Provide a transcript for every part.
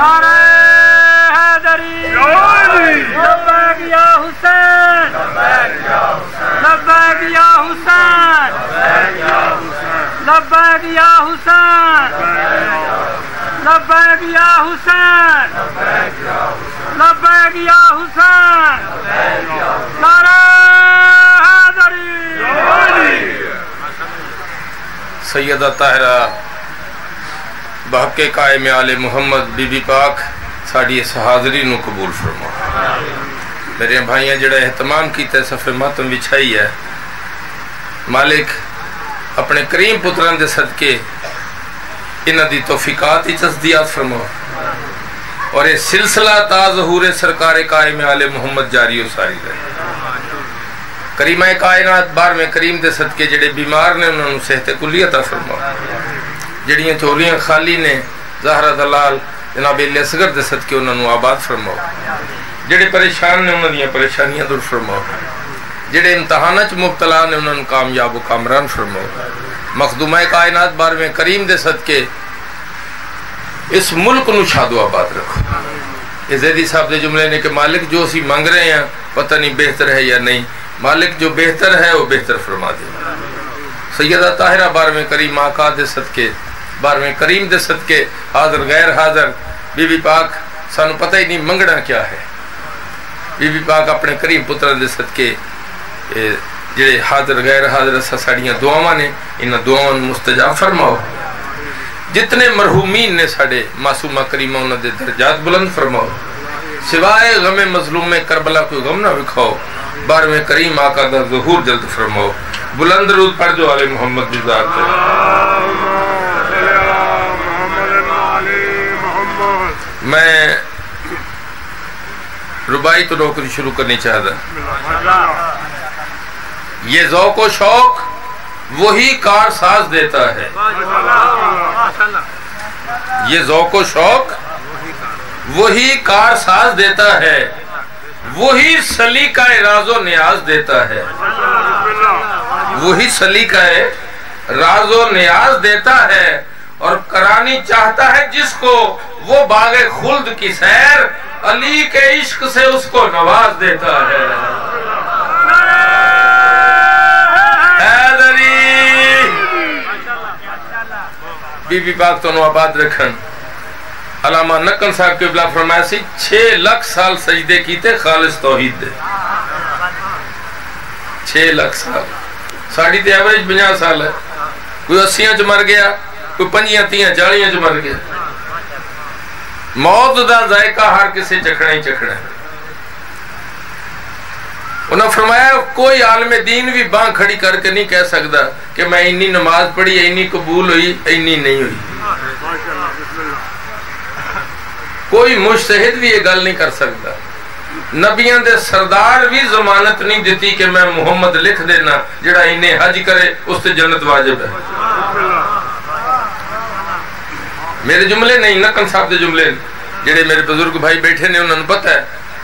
نعرہ حیدری لبیک یا حسین لبیک یا حسین لبیک یا حسین لبیک یا حسین لبیک یا حسین نعرہ حیدری سیدہ طاہرہ بحق قائم آل محمد بی بی پاک ساڑی اس حاضری نو قبول فرما. میرے بھائیاں جڑا اہتمام کیتا ہے صفحہ ماتم بچھائی ہے، مالک اپنے کریم پتران دے صدقے انہ دی توفیقات ہی تصدیات فرما اور یہ سلسلہ تا ظہور سرکار قائم آل محمد جاری و ساری رہے. کریمہ کائنات بار میں کریم دے صدقے جڑے بیمار نے انہوں نے صحت کلی عطا فرما، جڑیاں چولیاں خالی نے زہرہ دلال جناب علی اصغر دے صدقے انہوں نے آباد فرما، جڑے پریشان نے انہوں نے پریشانیاں دور فرما، جڑے امتحانات مبتلا نے انہوں نے کامیاب و کامران فرما. مخدومہ کائنات بار میں کریم دے صدقے اس ملک نو شاد و آباد رکھو. یہ زیدی صاحب دے جملے نے کہ مالک جو اسی مانگ رہے ہیں پتہ نہیں بہتر ہے یا نہیں، مالک جو بہتر ہے وہ بہتر فرما دے. سیدہ طاہرہ بار میں کریم آقا دے صدقے بار میں کریم دے صدقے حاضر غیر حاضر بی بی پاک سانو پتہ ہی نہیں منگنا کیا ہے. بی بی پاک اپنے کریم پتران دے صدقے جڑے حاضر غیر حاضر ساڑیاں دعاواں نے انہاں دعاواں مستجاب فرماؤ. جتنے مرحومین نے ساڑے معصومہ کریمہ انہاں دے درجات بلند فرماؤ. سوائے غم مظلوم کربلا کوئی غم نہ بکھاؤ. بار میں کریم آقا دا ظہور جلد فرماؤ. بلند درود پڑھ جو آل محمد کی ذات ہے. میں ربائی تو نوکری شروع کرنی چاہتا. یہ ذوق و شوق وہی کار ساز دیتا ہے. یہ ذوق و شوق وہی کار ساز دیتا ہے، وہی سلیقہ راز و نیاز دیتا ہے. وہی سلیقہ راز و نیاز دیتا ہے اور کرانی چاہتا ہے جس کو وہ باغ خلد کی سیر علی کے عشق سے اس کو نواز دیتا ہے. بی بی پاک تو نو آباد رکھن. علامہ نقل صاحب کے بلا فرمایا سی 6 لاکھ سال سجدے کیتے خالص توحید دے. 6 لاکھ سال ساڑی تے ایوریج 50 سال ہے. کوئی 80 چ مر گیا، کوئی 25 30 40 چ مر گیا. موت دا ذائقہ ہر کسی چکھنا ہی چکھنا ہے. انہوں نے فرمایا کوئی عالم دین بھی باں کھڑی کر کے نہیں کہہ سکتا کہ میں انی نماز پڑھی، انی قبول ہوئی، انی نہیں ہوئی. کوئی مجتہد بھی یہ گل نہیں کر سکتا. نبیاں دے سردار بھی ضمانت نہیں دیتی کہ میں محمد لکھ دینا جڑا انہیں حج کرے اس سے جنت واجب ہے. میرے جملے نہیں، نقل صاحب دے جملے جڑے میرے بزرگ بھائی بیٹھے نے انہوں نے پتہ ہے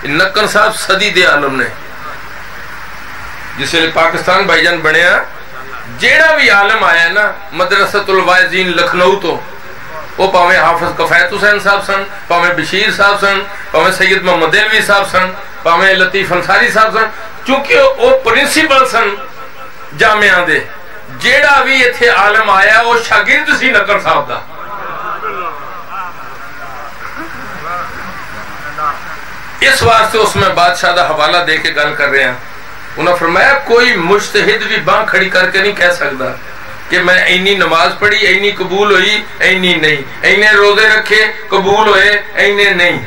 نقل صاحب صدی دے عالم نے. جس ویلے پاکستان بھائی جان بنیا جیڑا بھی عالم آیا نا مدرسۃ الواعظین لکھنؤ تو، وہ پاویں حافظ کفایت حسین صاحب سن، پاویں بشیر صاحب سن، پاویں سید محمد دہلوی صاحب سن، پاویں لطیف انصاری صاحب سن، چونکہ وہ پرنسپل سن جامعہ دے. جیڑا بھی ایتھے عالم آیا وہ شاگرد سی نقل صاحب دا. اس واسطے اس میں بادشاہ دا حوالہ دے کے گل کر رہے ہیں. انہوں نے فرمایا کوئی مجتہد بھی باں کھڑی کر کے نہیں کہہ سکتا کہ میں اینی نماز پڑھی، اینی قبول ہوئی، اینی نہیں، اینے روزے رکھے قبول ہوئے، اینے نہیں.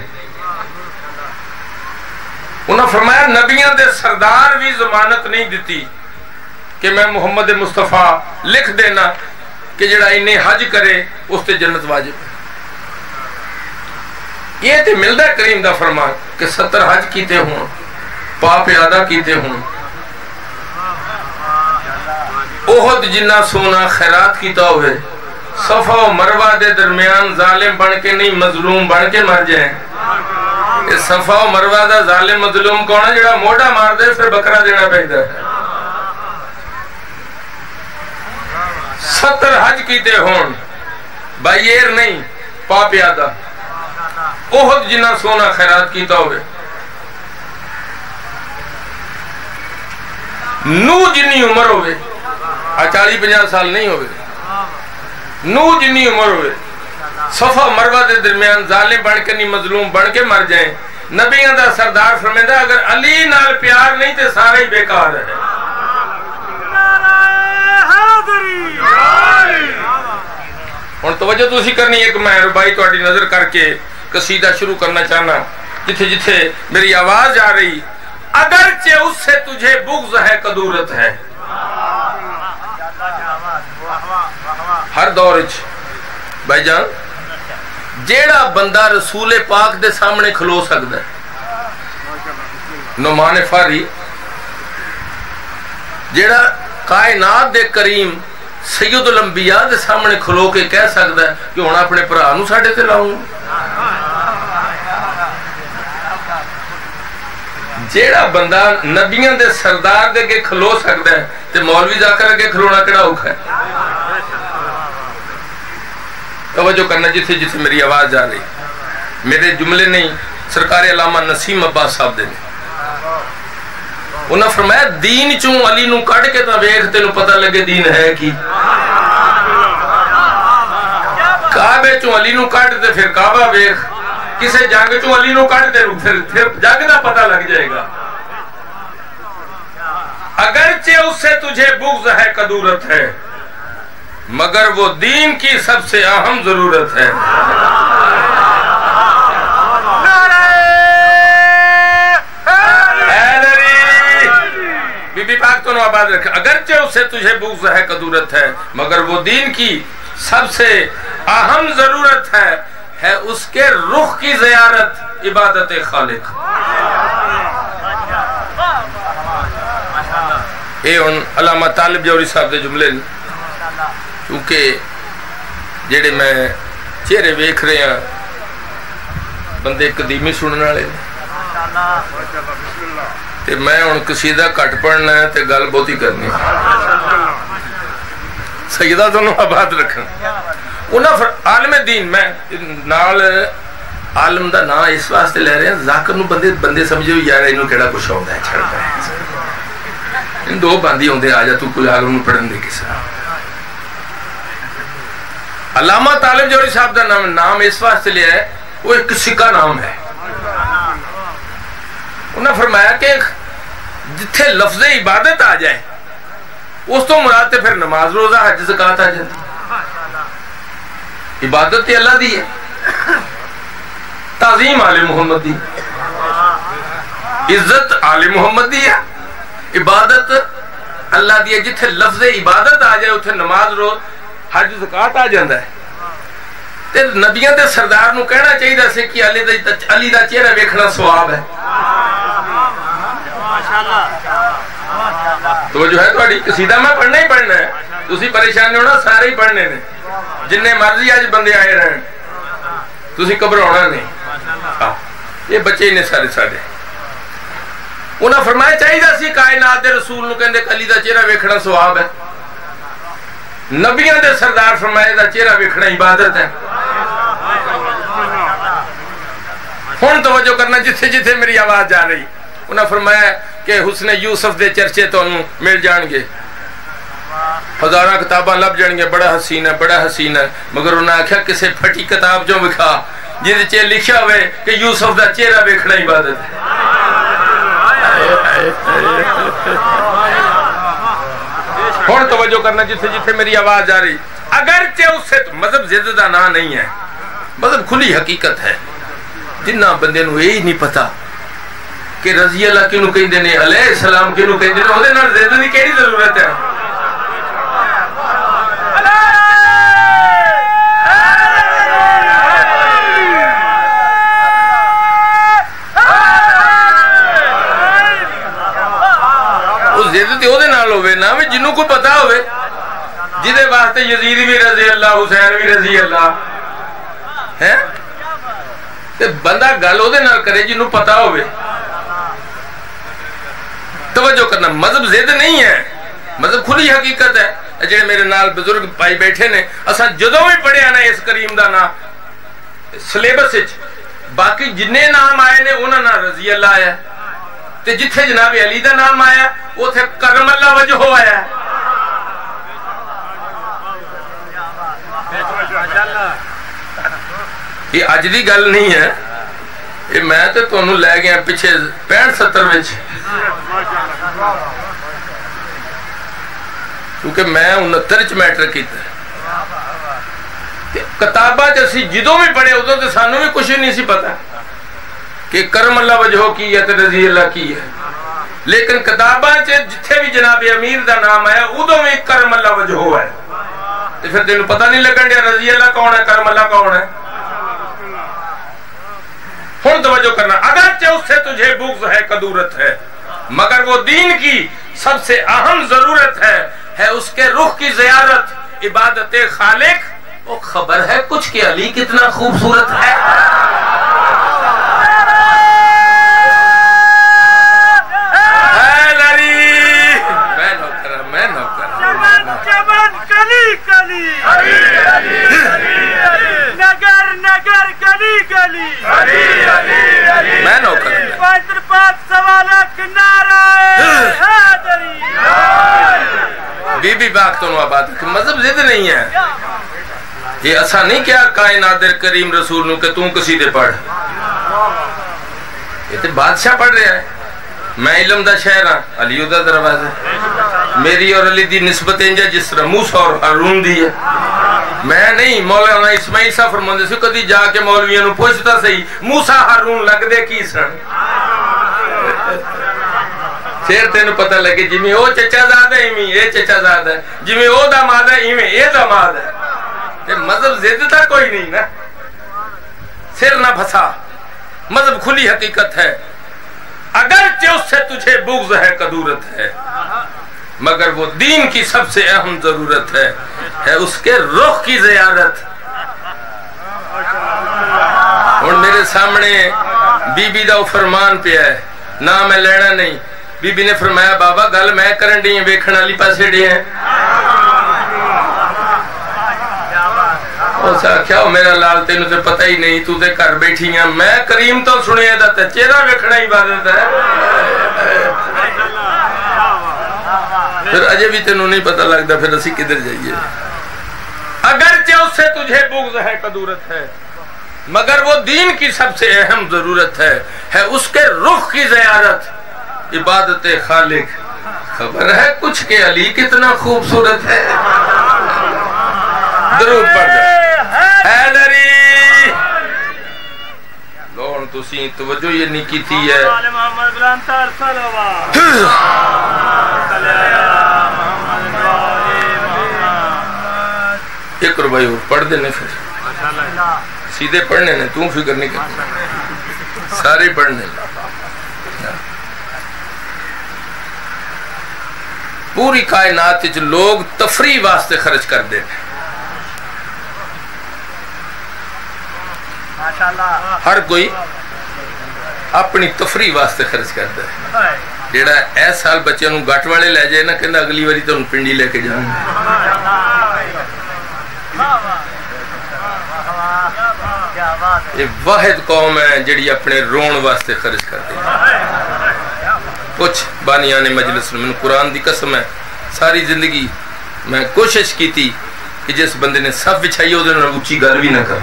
انہوں نے فرمایا نبیوں دے سردار بھی ضمانت نہیں دیتی کہ میں محمد مصطفیٰ لکھ دینا کہ جڑا اینے حج کرے اس تے جنت واجب ہے. یہ تے ملدہ کریم دا فرمان کہ 70 حج کیتے ہوں، پاپ ادا کیتے ہوں، احد جنہ سونا خیرات کیتا ہوئے، صفا و مروہ دے درمیان ظالم بن کے نہیں مظلوم بن کے مر جائیں. اس صفا و مروہ دا ظالم مظلوم کون ہے؟ جڑا موڑا مار دے پھر بکرا دینا پہنتا ہے. 70 حج کیتے ہون، بائیر نہیں، پاپ ادا. احد جنہ سونا خیرات کیتا ہوئے، نو جنی عمر ہوئے، 40-50 سال نہیں ہوئے، نو جنی عمر ہوئے، صفا مروہ دے درمیان ظالم بن کے نہیں مظلوم بن کے مر جائیں، نبیوں دا سردار فرمیندہ اگر علی نال پیار نہیں تے سارے ہی بیکار ہے۔ اور توجہ تو اسی کرنی ہے کہ میں ربائی تو اٹھی نظر کر کے قصیدہ شروع کرنا چاہنا، جتھے جتھے میری آواز آ رہی، اگرچہ اس سے تجھے بغض ہے قدورت ہے۔ ہر دور بھائی جان جیڑا بندہ رسول پاک دے سامنے کھلو سکتا ہے، نعمان فاری جیڑا کائنات دے کریم سید الانبیاء دے سامنے کھلو کے کہہ سکتا ہے کہ ہونا اپنے پرانو ساڑھے تے لاؤں، جیڑا بندہ نبیوں دے سردار دے کے کھلو سکتا ہے تے مولوی ذاکر کے کھلونا کڑا اوکھا ہے۔ توجہ کرنا جتھے جتھے میری آواز جا رہی، میرے جملے نہیں، سرکار علامہ نسیم عباس صاحب دے انہاں فرمایا دین چوں علی نو کٹ کے تا ویکھ تینوں پتہ لگے دین ہے کی، کعبے چوں علی نو کٹ تے پھر کعبہ ویکھ، کسے جنگ چوں علی نو کٹ تے پھر جنگ دا پتہ لگ جائے گا۔ اگرچہ اس سے تجھے بغض ہے قدورت ہے، مگر وہ دین کی سب سے اہم ضرورت ہے۔ بی بی پاک تو نو آباد رکھے، اگرچہ اس سے تجھے بغض ہے قدورت ہے، مگر وہ دین کی سب سے اہم ضرورت ہے اس کے رخ کی زیارت، عبادت خالق۔ اے ان علامہ طالب جوہری صاحب دے جملے کیونکہ جیڑے میں چہرے ویکھ رہے ہیں بندے قدیمی سننے والے، تے میں ان قصیدہ کٹ پڑھنا ہے تے گل بہت ہی کرنی سیدہ دونوں آباد رکھنا۔ انہاں عالم دین، میں نال عالم دا نا اس واسطے لے رہے ہیں ذاکر نو بندے سمجھے یار انہوں کیڑا کچھ ہوتا ہے چھڑتا ہے، ان دو باندھی ہوندے آ جا تو کوئی عالم نو پڑھن دے کسا۔ علامہ طالب جوہری صاحب دا نام اس واسطے لیا ہے، وہ ایک سکہ نام ہے۔ انہوں نے فرمایا کہ جتھے لفظ عبادت آ جائے اس تو مراد تے پھر نماز روزہ حج زکات آ جائے، عبادت تے اللہ دی ہے، تعظیم آل محمد دی، عزت آل محمد دی ہے، عبادت اللہ دی ہے۔ جتھے لفظ عبادت آ جائے اتھے نماز روز حج زکات آ جاندہ ہے۔ تے نبیوں دے سردار نو کہنا چاہیے دا سے کہ علی دا چہرہ ویکھنا ثواب ہے۔ تو جو ہے تو قصیدہ میں پڑھنا ہی پڑھنا ہے، تسی پریشان نہیں ہونا، سارے ہی پڑھنے نے، جننے مرضی آج بندے آئے رہن، تسی گھبرانا نہیں، یہ بچے ہی نے سارے سارے۔ انہاں فرمایا چاہیے دا سی کائنات دے رسول نو کہندے علی دا چہرہ ویکھنا ثواب ہے، نبیوں دے سردار فرمائے دا چہرہ ویکھنا عبادت ہے۔ ہن توجہ کرنا جتھے جتھے میری آواز جا رہی، انہاں فرمایا کہ حسن یوسف دے چرچے تو انہوں مل جان گے، ہزاراں کتاباں لب جان گے، بڑا حسین ہے بڑا حسین ہے، مگر انہاں آکھیا کسے پھٹی کتاب جو بکھا جہدے چ لکھیا ہوئے کہ یوسف دا چہرہ ویکھنا عبادت ہے۔ ہن توجہ کرنا جتھے جتھے میری آواز جا رہی، اگرچہ اس سے مذہب ضد دا نا نہیں ہے، مذہب کھلی حقیقت ہے۔ جنہ بندے نو یہی نہیں پتا کہ رضی اللہ کنو کہندے نے، علیہ السلام کنو کہندے نے، اودے نال ضد دی کیڑی ضرورت ہے؟ ضد تے اودے نال ہوے نا وی جنوں کو پتا ہوے، جدے واسطے یزید بھی رضی اللہ، حسین بھی رضی اللہ ہے، تے بندہ گل اودے نال کرے جنوں پتا ہوے۔ توجہ کرنا، مذہب ضد نہیں ہے، مذہب کھلی حقیقت ہے۔ جڑے میرے نال بزرگ بھائی بیٹھے نے، اساں جدوں بھی پڑھیا نا اس کریم دا نا سلیبس وچ، باقی جننے نام آئے نے انہاں نہ رضی اللہ آیا تے جتھے جناب علی دا نام آیا اوتھے کرم اللہ وجہ آیا. یہ اج دی گل نہیں ہے، یہ میں تے تانوں لے گیا پیچھے 65-70 وچ، کیونکہ میں 69 چ میٹرک کیتا. کتاباں اسی جدوں بھی پڑھے ادوں تے سانوں بھی کچھ نہیں سی پتا کہ کرم اللہ وجہ کی ہے تے رضی اللہ کی ہے، لیکن کتاباں جتھے بھی جناب امیر دا نام آیا ادوں بھی کرم اللہ وجہ ہے. تے پھر تینوں پتہ نہیں لگن دیا رضی اللہ کون ہے، کرم اللہ کون ہے. ہن توجہ کرنا، اگرچہ اس سے تجھے بغض ہے، کدورت ہے، مگر وہ دین کی سب سے اہم ضرورت ہے اس کے رخ کی زیارت، عبادت خالق. وہ خبر ہے کچھ کہ علی کتنا خوبصورت ہے. میں نوکر بی بی باق تو آباد مذہب ضد نہیں ہے. یہ ایسا نہیں کیا کائنات کریم رسول نو کہ تم قصیدے پڑھ، یہ تو بادشاہ پڑھ رہا ہے. میں علم دا شہر ہاں، علی دا دروازہ. میری اور علی دی نسبت انجا جس طرح موسیٰ اور ہارون دی ہے. میں نہیں، مولانا اسماعیل صاحب فرماندے سے کدی جا کے مولویاں نو پوچھتا صحیح موسیٰ ہارون لگ دے کی سن. پھر تینوں پتہ لگے جی میں او چچا زاد ہے ایویں اے چچا زاد ہے، جی میں او داماد ہے ایویں اے داماد ہے. مذہب ضد تھا کوئی نہیں نا، سر نہ پھنسا. مذہب کھلی حقیقت ہے. اگرچہ اس سے تجھے بغض ہے، کدورت ہے، مگر وہ دین کی سب سے اہم ضرورت ہے اس کے رخ کی زیارت. اور میرے سامنے بی بی دا فرمان پہ ہے، نہ میں لینا نہیں. بی بی نے فرمایا بابا گل میں کرن ڈی ہیں، ویکھن والی پاسے ڈی ہیں. اس آکھیا میرا لال تینوں تے پتہ ہی نہیں، تو تے گھر بیٹھی ہیں. میں کریم تو سنیا دا تے چہرہ ویکھنا عبادت ہے. پھر اجے بھی تینوں نہیں پتہ لگتا پھر اسی کدھر جائیے. اگرچہ اس سے تجھے بغض ہے، کدورت ہے، مگر وہ دین کی سب سے اہم ضرورت ہے اس کے رخ کی زیارت، عبادت خالق. خبر ہے کچھ کہ علی کتنا خوبصورت ہے. درود پڑھ جائے حیدری. لون تسی توجہ یہ نہیں کی تھی ہے. ایک روپائی اور پڑھ دینے، پھر سیدھے پڑھنے نے، تم فکر نہیں کرنا، سارے پڑھنے. پوری کائنات لوگ تفریح واسطے خرچ کر دے، ہر کوئی اپنی تفریح واسطے خرچ کرتا ہے. جیڑا ایس سال بچے نو گٹ والے لے جائے نا کہندا اگلی واری تو پنڈی لے کے جاؤں. یہ واحد قوم ہے جڑی اپنے رون واسطے خرچ کرتے ہیں. کچھ بانیان مجلس میں قرآن دی قسم ہے ساری زندگی میں کوشش کی تھی کہ جس بندے نے سب بچھائی ہو دے اچھی گل بھی نہ کر.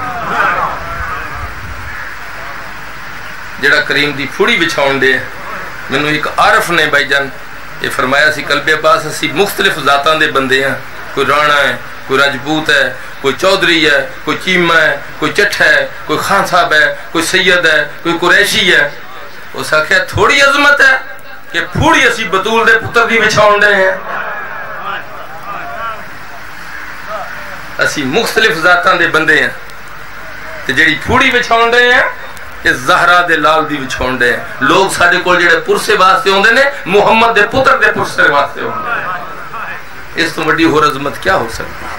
جڑا کریم دی پھوڑی بچھاؤن دے. میں ایک عارف نے بھائی جان یہ فرمایا سی قلب عباس اسی مختلف ذاتاں دے بندے ہیں. کوئی رانا ہے، کوئی راجپوت ہے، کوئی چودھری ہے، کوئی چیمہ ہے، کوئی چٹھ ہے، کوئی خان صاحب ہے، کوئی سید ہے، کوئی قریشی ہے. اس آخیا تھوڑی عظمت ہے کہ پھوڑی اسی بطول دے پتر دی بچھاؤن دے ہیں. اسی مختلف ذاتاں دے بندے ہیں تے جڑی پھوڑی بچھاؤن دے ہیں کہ زہرا دے لال دی بچھاؤن دے ہیں. لوگ ساڈے کول جڑے پرسے واسطے ہوندے نے محمد دے پتر دے پرسے واسطے ہوندے ہیں. اس تو بڑی ہور عظمت کیا ہو سکتی ہے؟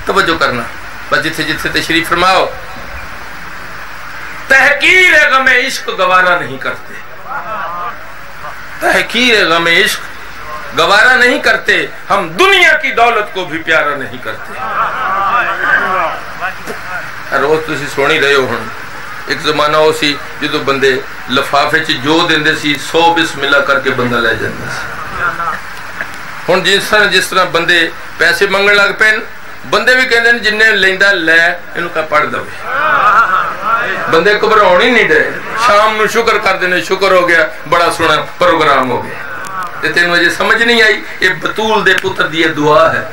توجہ کرنا بس جتھے جتھے تشریف فرماؤ. تحقیر غم عشق گوارا نہیں کرتے، تحقیر غم عشق گوارا نہیں کرتے، ہم دنیا کی دولت کو بھی پیارا نہیں کرتے. روز تسی سونی رہے ہو ہن ایک زمانہ ہو سی جدو بندے لفافے چ جو دیندے سی 100 بسم اللہ کر کے بندہ لے جاندے سی. ہن جس طرح بندے پیسے منگن لگ پے بندے بھی کہندے جن نے لیندا لے اینو کہ پڑھ دو. بندے گھبراؤ ہی نہیں دے. شام نو شکر کر دینے شکر ہو گیا بڑا سونا پروگرام ہو گیا. تے تینوں اجے سمجھ نہیں آئی یہ بطول دے پتر دی دعا ہے.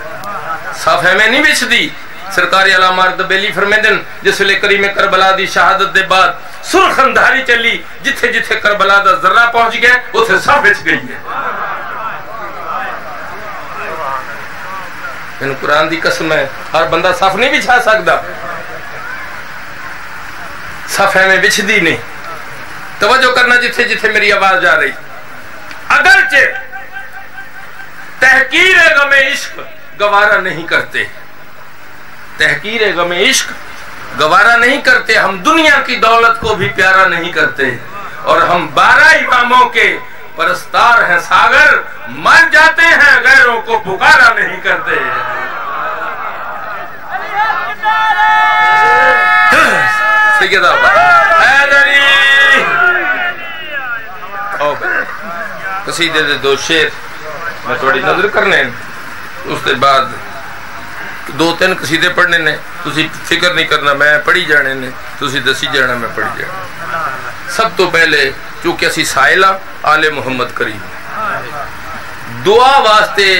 صاف ہے میں نہیں بچدی. سرکار اعلی مرد بیلی فرمیندن جس لے کریم کربلا دی شہادت دے بعد سرخ اندھاری چلی جتھے جتھے کربلا دا ذرہ پہنچ گیا اتھے صاف بچ گئی ہے. ان قرآن دی قسم ہے ہر بندہ صاف نہیں بچھا سکتا. صاف ہے میں بچھ دی نہیں. توجہ کرنا جتھے جتھے میری آواز جا رہی. اگرچہ تحقیر غم عشق گوارا نہیں کرتے. تحقیر غم عشق گوارا نہیں کرتے. ہم دنیا کی دولت کو بھی پیارا نہیں کرتے. اور ہم 12 اماموں کے پرستار ہیں ساگر. مر جاتے ہیں غیروں کو پکارا نہیں کرتے. سیدہ حیدری قصیدے دے 2 شعر میں تھوڑی نظر کرنے اس دے بعد 2-3 قصیدے پڑھنے نے. تسی فکر نہیں کرنا میں پڑھی جانے نے تسی دسی جانا میں پڑھی جانا. سب تو پہلے چونکہ اسی سائلہ آل محمد کریم دعا واسطے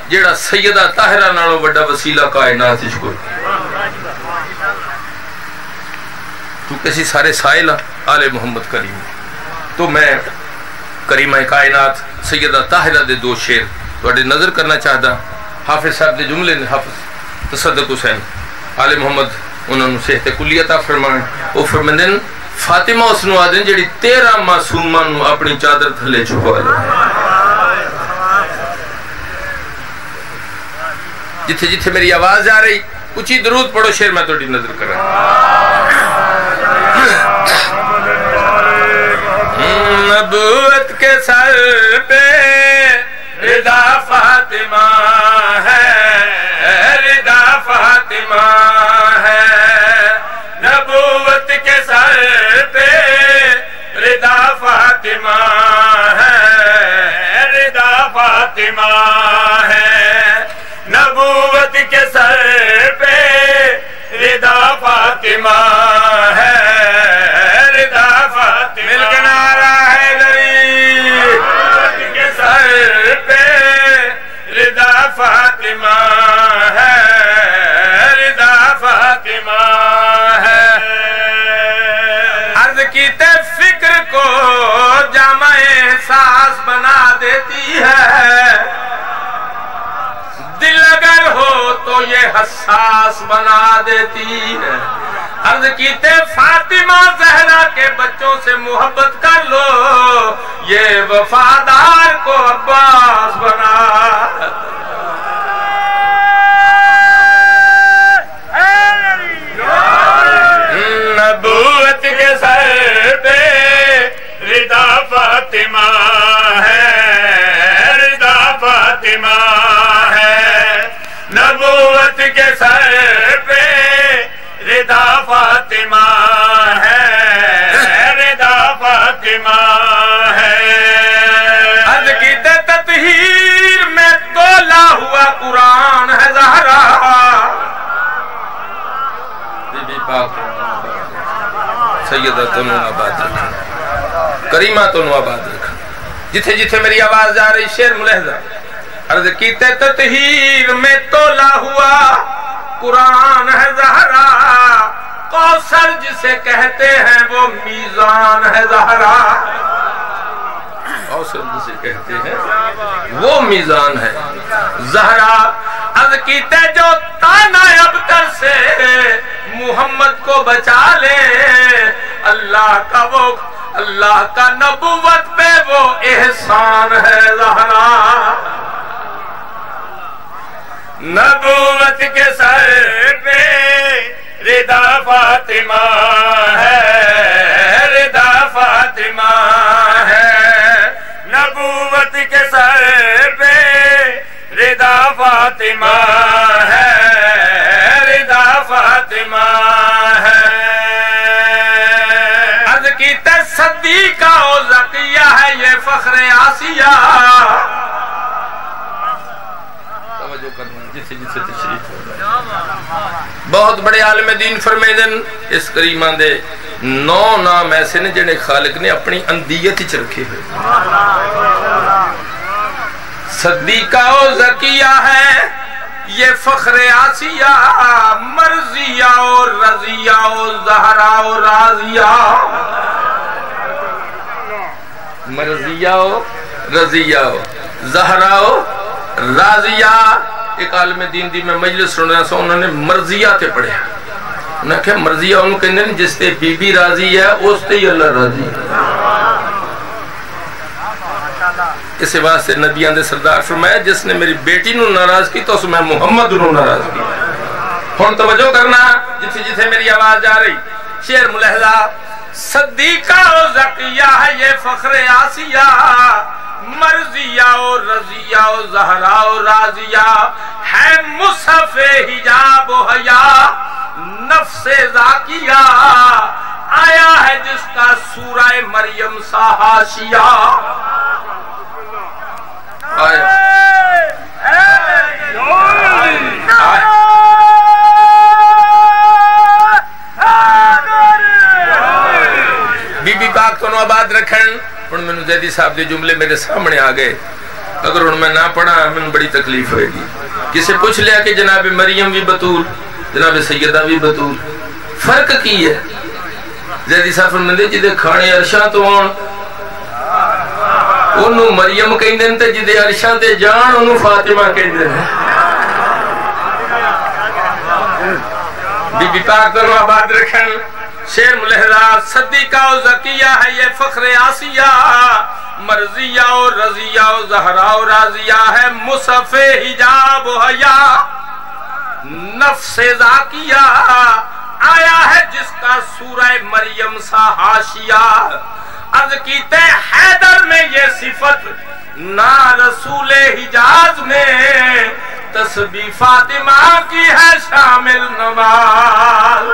جیڑا سیدہ طاہرہ نالوں بڑا وسیلہ کائنات اس کو چونکہ اسی سارے سائلہ آل محمد کریم تو میں کریمہ کائنات سیدہ طاہرہ دے 2 شعر توڑے نظر کرنا چاہتا. حافظ صاحب دے جملے نے حافظ تصدق حسین آل محمد انہوں نے صحت کلی عطا فرمائیں. وہ فرمندن فاطمہ اس نو آدن جڑی 13 معصومہ نو اپنی چادر تھلے چھپا لے. جتھے جتھے میری آواز آ رہی کچھ ہی درود پڑھو شعر میں توڑی نظر کر رہا. نبوت کے سر پہ رضا فاطمہ ہے. رضا فاطمہ ہے. نبوت کے سر پہ رضا فاطمہ ہے. رضا فاطمہ ہے. نبوت کے سر پہ رضا فاطمہ ہے. رضا فاطمہ مل کے نعرہ حیدری. نبوت کے سر پہ رضا فاطمہ ہے. رضا فاطمہ ہے. عرض کیتے فکر کو جامع احساس بنا دیتی ہے. دل اگر ہو تو یہ حساس بنا دیتی ہے. عرض کیتے فاطمہ زہرا کے بچوں سے محبت کر لو یہ وفادار کو عباس بنا. نبوت کے سر پہ رضا فاطمہ ہے. رضا فاطمہ ہے. نبوت کے سر پہ رضا فاطمہ ہے. رضا فاطمہ ہے. عرض کی تطہیر میں تولا ہوا قرآن ہے زہرا. بی بی پاک سیدہ تنو آباد رکھا. کریمہ تنو آباد رکھا. جتھے جتھے میری آواز جا رہی شعر ملحظہ. عرض کیتے تطہیر میں تولا ہوا قرآن ہے زہرا. کوثر جسے کہتے ہیں وہ میزان ہے زہرا. کوثر جسے کہتے ہیں وہ میزان ہے زہرا. عرض کیتے جو تانا ابتر سے محمد کو بچا لے. اللہ کا نبوت پہ وہ احسان ہے زہرا. نبوت کے سر پہ رضا فاطمہ ہے. رضا فاطمہ ہے. نبوت کے سر پہ رضا فاطمہ ہے. رضا فاطمہ ہے. کیتے صدیقہ و زکیہ ہے یہ فخر آسیہ. توجہ کرنا جسے جسے تشریف ہو. بہت بڑے عالم دین فرمیدن اس کریمہ دے 9 نام ایسے نے جنہیں خالق نے اپنی اندیت ہی رکھے ہوئے. صدیقہ و زکیہ ہے یہ فخر آسیہ، مرضیہ و رضیہ و زہرا و رازیہ. مرضیہ و رضیہ و زہرا و رازیہ. ایک عالم دین دی میں مجلس سن رہا سا، انہوں نے مرضیہ تے پڑھے. انہوں نے کہا مرضیہ انہوں کہنے جس تے بی بی راضی ہے اس تے ہی اللہ راضی ہے. اس واسطے نبیان دے سردار فرمایا جس نے میری بیٹی نو ناراض کی تو اس میں محمد نو ناراض کی. ہن توجہ کرنا جتھے جتھے میری آواز جا رہی. شعر ملحظہ. صدیقہ و زکیہ ہے یہ فخر آسیہ، مرضیہ و رضیہ و زہرا و رازیہ ہے مصحف حجاب و حیا نفس ذاکیہ آیا ہے جس کا سورہ مریم سا حاشیہ. بی بی پاک تو نو آباد رکھن. ان میں زیدی صاحب دے جملے میرے سامنے آ گئے. اگر ان میں نہ پڑھا میں بڑی تکلیف ہوئے گی. کسے پوچھ لیا کہ جناب مریم بھی بطول جناب سیدہ بھی بطول فرق کی ہے؟ زیدی صاحب فرمندے جدے کھانے عرشاں تو آن انہوں مریم کہیں دن تے جدے عرشاں تے جان انہوں فاطمہ کہیں دن. بی بی پاک تو نو آباد رکھن. شعر ملحظہ. صدیقہ و زکیہ ہے یہ فخر آسیہ، مرضیہ و رضیہ و زہرا و رازیہ ہے مصحف حجاب و حیا نفس ذاکیہ آیا ہے جس کا سورہ مریم سا حاشیہ. عرض کیتے حیدر میں یہ صفت نہ رسول حجاز میں تسبیح فاطمہ کی ہے شامل نماز.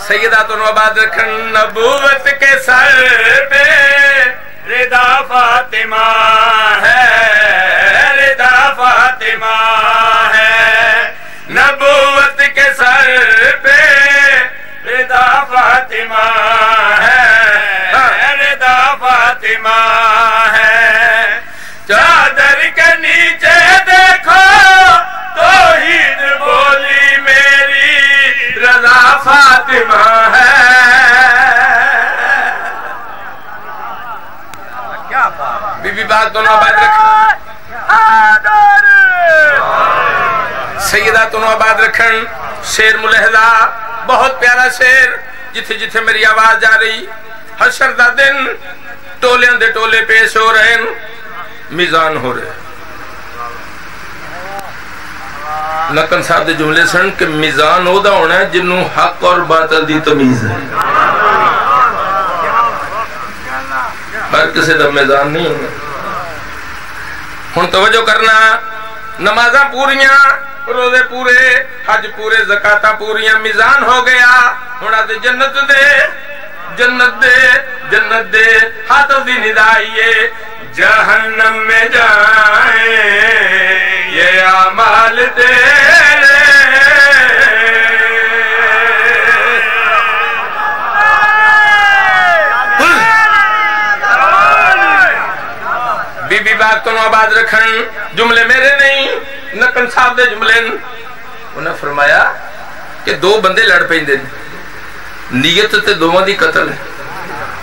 سیدہ تو آباد رکھن. نبوت کے سر پہ رضا فاطمہ ہے، رضا فاطمہ ہے. نبوت کے سر پہ رضا فاطمہ ہے، رضا فاطمہ ہے. چادر کے نیچے دیکھو توحید بولی میری رضا فاطمہ ہے. بی بی بات دونوں آباد رکھن. سیدہ دونوں آباد رکھن. شعر ملحظہ. بہت پیارا شعر. جتھے جتھے میری آواز جا رہی. حشر دا دن ٹولیاں دے ٹولے پیش ہو رہے ہیں، میزان ہو رہے. لکن صاحب دے جملے سن کہ میزان ہو دا ہونا ہے جنہوں حق اور باطل دی تمیز ہے. ہر کسی دا میزان نہیں ہونا. ہن توجہ کرنا. نمازاں پوریاں، روزے پورے، حج پورے، زکاتاں پوریاں، میزان ہو گیا. ہن آتے جنت دے جنت دے جنت دے ہاتھوں دی ندائیے جہنم میں جائیں یہ اعمال تیرے. بی بی بات تو آباد رکھن. جملے میرے نہیں نقن صاحب دے جملے. انہوں نے فرمایا کہ 2 بندے لڑ پیندے نیت تے دوواں دی قتل ہے.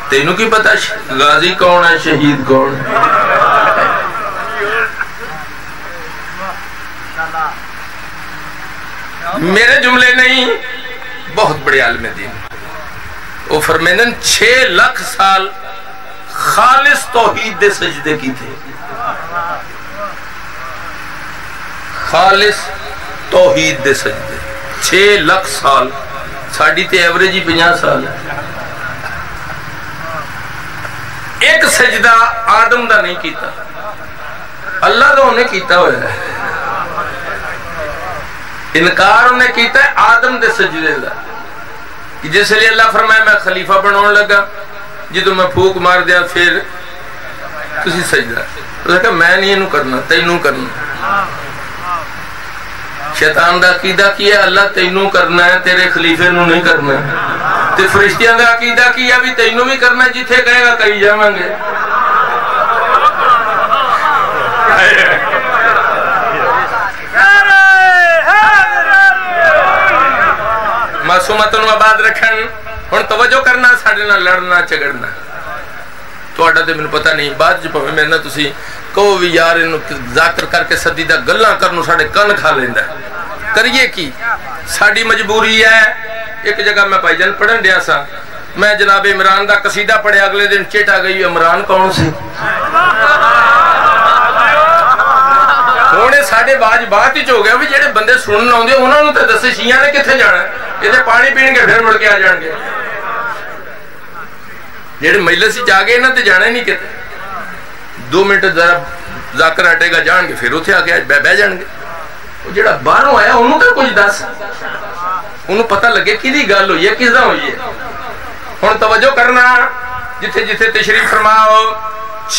تینوں کی پتا غازی کون ہے شہید کون ہے؟ میرے جملے نہیں. بہت بڑے عالم دین وہ فرمیدن 6 لاکھ سال خالص توحید دے سجدے کی تھے. خالص توحید دے سجدے 6 لاکھ سال. ساڑی تے ایوریج ہی 50 سال ہے. ایک سجدہ آدم دا نہیں کیتا. اللہ تو انہیں کیتا ہوا ہے، انکار انہیں کیتا ہے آدم دے سجدے دا، جس لیے اللہ فرمایا میں خلیفہ بناؤں لگا، جدو میں پھوک مار دیا پھر تسی سجدہ، تو کہا میں نہیں انہوں کرنا، تینوں کرنا۔ شیطان دا عقیدہ کیا اللہ تینوں کرنا ہے، تیرے خلیفے نوں نہیں کرنا ہے، تے فرشتیاں دا عقیدہ کیا بھی تینوں بھی کرنا ہے، جتھے کہے گا کہی جاواں گے۔ معصومتوں آباد رکھن، ہن توجہ کرنا، ساڈے نال لڑنا جھگڑنا تہاڈا تے مینوں پتہ نہیں، بعد وچ پویں میرے نال تسی کہو بھی یار اینوں ذکر کر کے سدی دا گلاں کرنوں ساڈے کن کھا لیندا ہے، کریے کی؟ ساڈی مجبوری ہے۔ ایک جگہ میں بھائی جان پڑھن ڈیا سا، میں جناب عمران دا قصیدہ پڑھیا، اگلے دن چیٹ آ گئی عمران کون سی؟ ہونے ساڈے واجبات ہی ہو گیا بھی جڑے بندے سنن آوندے انہاں نوں تے دسے شیعہ نے کتھے جانا ہے، یہ پانی پین کے پھر مڑ کے آ جان گے، جڑے مجلس وچ آ گئے انہاں تے جانا ہی نہیں کتے، 2 منٹ ذرا ذاکر ہٹے گا جان گے پھر اتنے آ کے بہ جان گے۔ وہ جڑا باہروں آیا انہوں تو کچھ دس، انہوں پتہ لگے کدی گل ہوئی ہے، کس دا ہوئی ہے۔ ہن توجہ کرنا، جتھے جتھے تشریف فرماؤ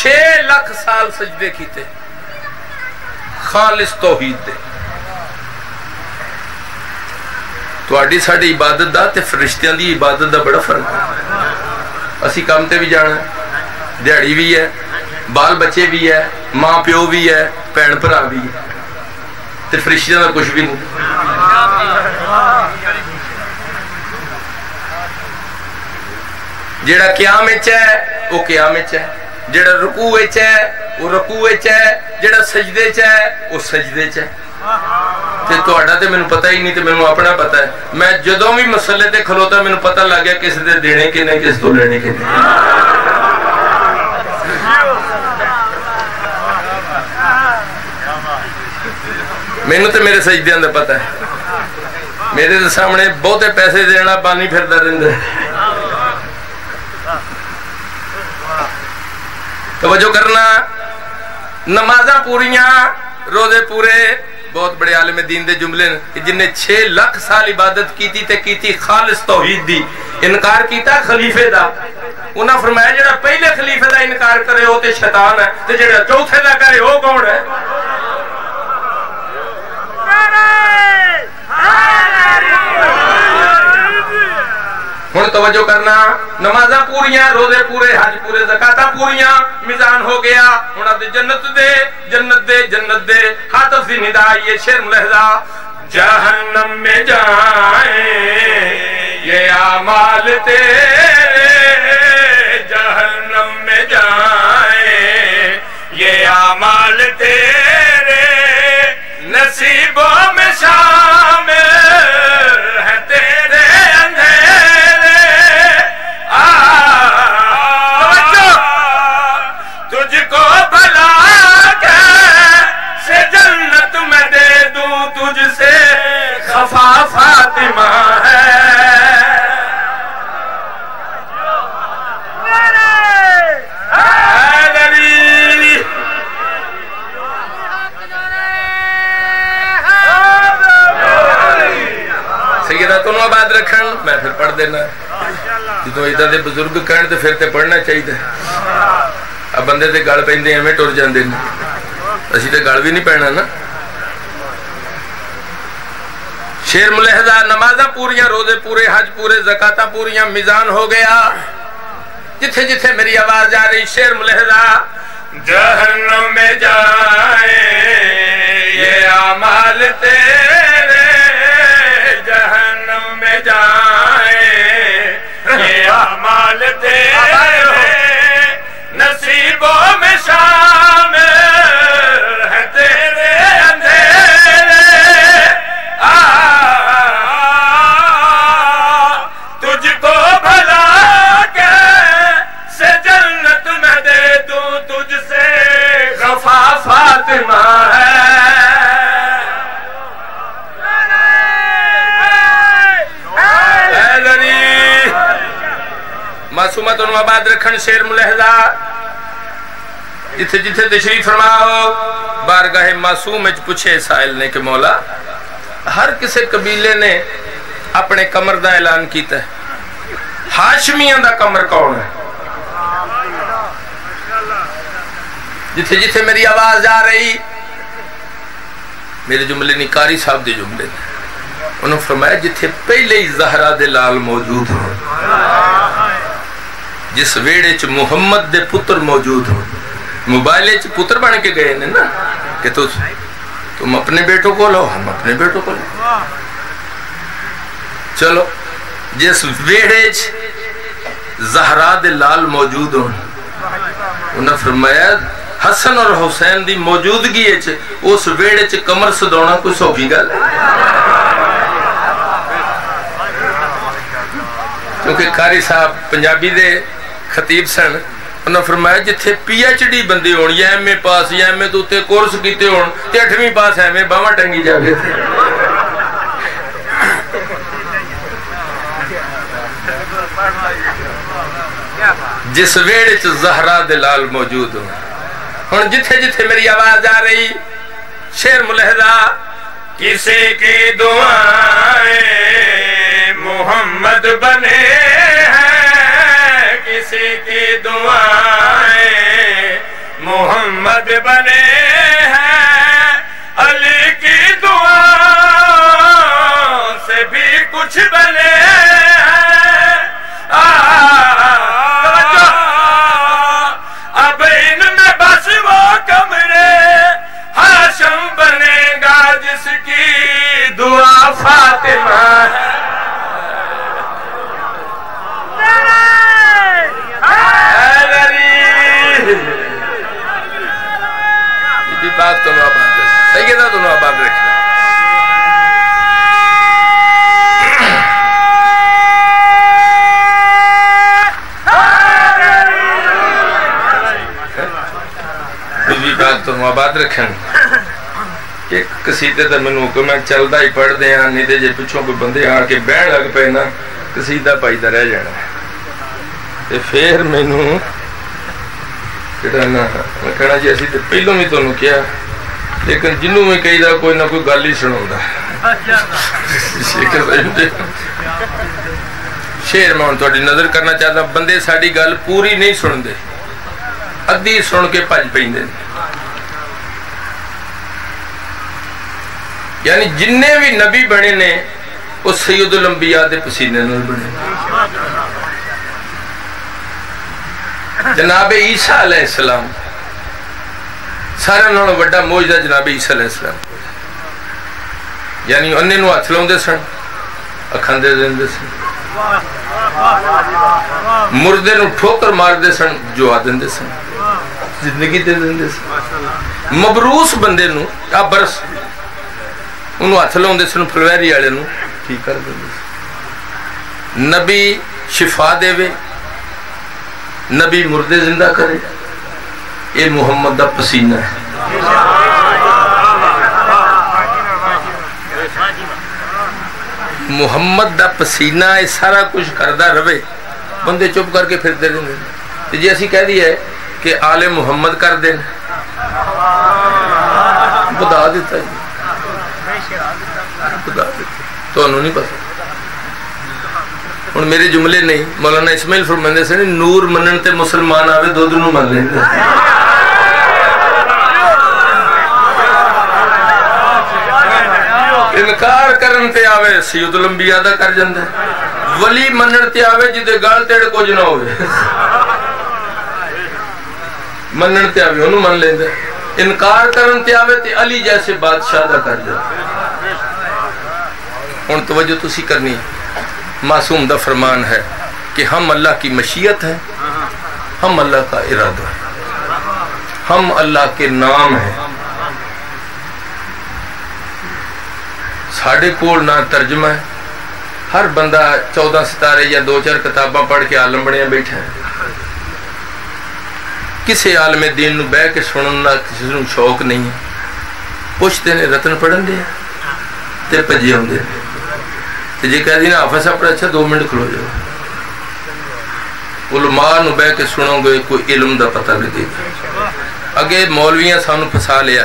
6 لاکھ سال سجدے کیتے خالص توحید دے۔ تہاڈی ساڈی عبادت دا تے فرشتیاں دی عبادت دا بڑا فرق ہے۔ اسی کام تے بھی جانا ہے، دیہڑی بھی ہے، بال بچے بھی ہے، ماں پیو بھی ہے، بہن بھرا بھی ہے، تے فرشتیاں دا کچھ بھی نہیں۔ جیڑا قیام وچ ہے وہ قیام وچ ہے، جیڑا رکوع وچ ہے وہ رکوع وچ ہے، جیڑا سجدے وچ ہے وہ سجدے وچ ہے۔ تے تہاڈا تے مینوں پتہ ہی نہیں، تے مینوں اپنا پتہ ہے، میں جدوں بھی مسئلے تے کھلوتا مینوں پتہ لگ گیا کس دے دینے کنے کس تو لینے کنے۔ مینوں تے میرے سجدیاں دا پتہ ہے، میرے سامنے بہتے پیسے دینا بانی پھردا رہندا ہے۔ توجہ کرنا، نمازاں پوریاں، روزے پورے، بہت بڑے عالم دین دے جملے جن نے 6 لاکھ سال عبادت کیتی تے کیتی خالص توحید دی، انکار کیتا خلیفے دا، انہاں فرمایا جڑا پہلے خلیفے دا انکار کرے ہو تے شیطان ہے، تے جڑا چوتھے دا کرے ہو کون ہے؟ ہن توجہ کرنا، نمازاں پوریاں، روزے پورے، حج پورے، زکاتاں پوریاں، میزان ہو گیا، ہن اب جنت دے جنت دے جنت دے، حاطف دی ندا یہ شعر ملحظہ، جہنم میں جائیں یہ اعمال تیرے، جہنم میں جائیں یہ اعمال تیرے، نصیبوں میں شامل ہے تیرے اندھیرے، تجھ کو بھلا کیسے جنت میں دے دوں، تجھ سے خفا فاطمہ ہے۔ سیداتوں آباد رکھن، میں پھر پڑھ دینا، جدوں ادھر دے بزرگ کہن تے پھر تے پڑھنا چاہیے۔ اب بندے تے گل پیندے ایویں ٹر جاندے نے، اسی تے گل بھی نہیں پینا نا۔ شعر ملحظہ، نمازاں پوریاں، روزے پورے، حج پورے، زکاتاں پوریاں، میزان ہو گیا، جتھے جتھے میری آواز جا رہی، شعر ملحظہ، جہنم میں جائیں یہ اعمال تیرے، جہنم میں جائیں یہ اعمال تیرے، نصیبوں میں شامل ہے تیرے اندھیرے، تجھ کو بھلا کیسے جنت میں دے دوں، تجھ سے خفا فاطمہ ہے۔ معصومت آباد رکھن، شعر ملحظہ، جتھے جتھے تشریف فرماؤ بارگاہ معصوم وچ پوچھے سائل نے کہ مولا ہر کسی قبیلے نے اپنے قمر دا اعلان کیتا ہے، ہاشمیاں دا قمر کون ہے؟ جتھے جتھے میری آواز آ رہی میرے جملے نہیں، قاری صاحب دے جملے انہوں نے فرمایا جتھے پہلے ہی زہرا دے لال موجود ہو، جس ویڑے چ محمد دے پتر موجود ہو، موبائلے چ پتر بن کے گئے نا کہ تم اپنے بیٹوں کو لو، ہم اپنے بیٹوں کو لو، چلو جس ویڑے چ زہرا دے لال موجود ہو، انہوں نے فرمایا حسن اور حسین دی موجودگی اس ویڑے چ کمر سدونا کوئی سوکھی گل ہے، کیونکہ قاری صاحب پنجابی دے خطیب سن، انہوں نے فرمایا جتھے پی ایچ ڈی بندے ہون یا ایم اے پاس یا ایم اے تو تے کورس کیتے ہون تے 8ویں پاس ایم اے باواں ٹنگی جاوے تھے، جس ویڑے چ زہرا دے لال موجود ہو۔ ہن جتھے جتھے میری آواز آ رہی شعر ملحظہ، کسی کی دعائیں محمد بنے ہیں، کسی کی دعائیں محمد بنے ہیں، علی کی دعا سے بھی کچھ بنے اب ان میں بس وہ کمرے ہاشم بنے گا جس کی دعا فاطمہ ہے، بات تو آباد رکھنا، سیدہ تو آباد رکھنا۔ بی بات تو آباد رکھنا، ایک قصیدے دا میں حکم ہے چلدا ہی پڑھ دے ہیں، نہیں دے جے پچھوں کوئی بندے آ کے بہن لگ پے نا قصیدہ پائی دا رہ جانا تے پھر مینوں میں کہنا جی اسی پہلوں بھی تمہیں کیا، لیکن جنوں میں کہی دا کوئی نہ کوئی گل ہی سنا شعر میں تھوڑی نظر کرنا چاہتا، بندے ساری گل پوری نہیں سنتے، ادھی سن کے بھج پے، یعنی جننے بھی نبی بنے نے وہ سید الانبیاء دے پسینے نال بنے۔ جناب عیسیٰ علیہ السلام سارے نالوں بڑا معجزہ جناب عیسیٰ علیہ السلام، یعنی انہیں نو ہاتھ لاؤندے سن، اکھاں دے دیندے سن، مردے نو ٹھوکر مار دے سن، جو آ دیندے سن، زندگی دے دیندے سن، مبروس بندے نو برس انہوں ہاتھ لاؤندے سن، فلویری والے نو ٹھیک کر دیندے سن، نبی شفا دے وے، نبی مردے زندہ کرے، اے محمد دا پسینہ ہے۔ محمد دا پسینہ ہے، سارا کچھ کردہ روے، بندے چپ کر کے پھر دے دیں گے، جی ایسی کہہ دی ہے کہ آل محمد کر دیں، بتا دیتا ہے، بتا دیتا تو انہوں نہیں پتا۔ اور میرے جملے نہیں، مولانا اسماعیل فرماندے سے نور منن تے مسلمان آوے دو دنوں من لیں گے، انکار کرن تے آوے سید الانبیاء دا کر جاندے، ولی منن تے آوے جدے گال تیڑ کچھ نہ ہوئے، منن تے آوے انہوں من لیں گے، انکار کرن تے آوے تے علی جیسے بادشاہ دا کر جاندے۔ ان توجہ تسی کرنی، معصوم دا فرمان ہے کہ ہم اللہ کی مشیت ہیں، ہم اللہ کا ارادہ ہے، ہم اللہ کے نام ہیں، ساڑھے کول نہ ترجمہ ہے، ہر بندہ 14 ستارے یا 2-4 کتاباں پڑھ کے عالم بنیا بیٹھا ہے، کسی عالم دین نو بہ کے سننا کسی نو شوق نہیں ہے، پوچھتے نے رتن پڑھن دے تے پجے ہوندے تے جے کہہ دینا حافظ صاحب اچھا 2 منٹ کھلو جاؤ، علماء نو بہ کے سنو گے کوئی علم دا پتہ لگے گا۔ اگے مولویاں سانو پھسا لیا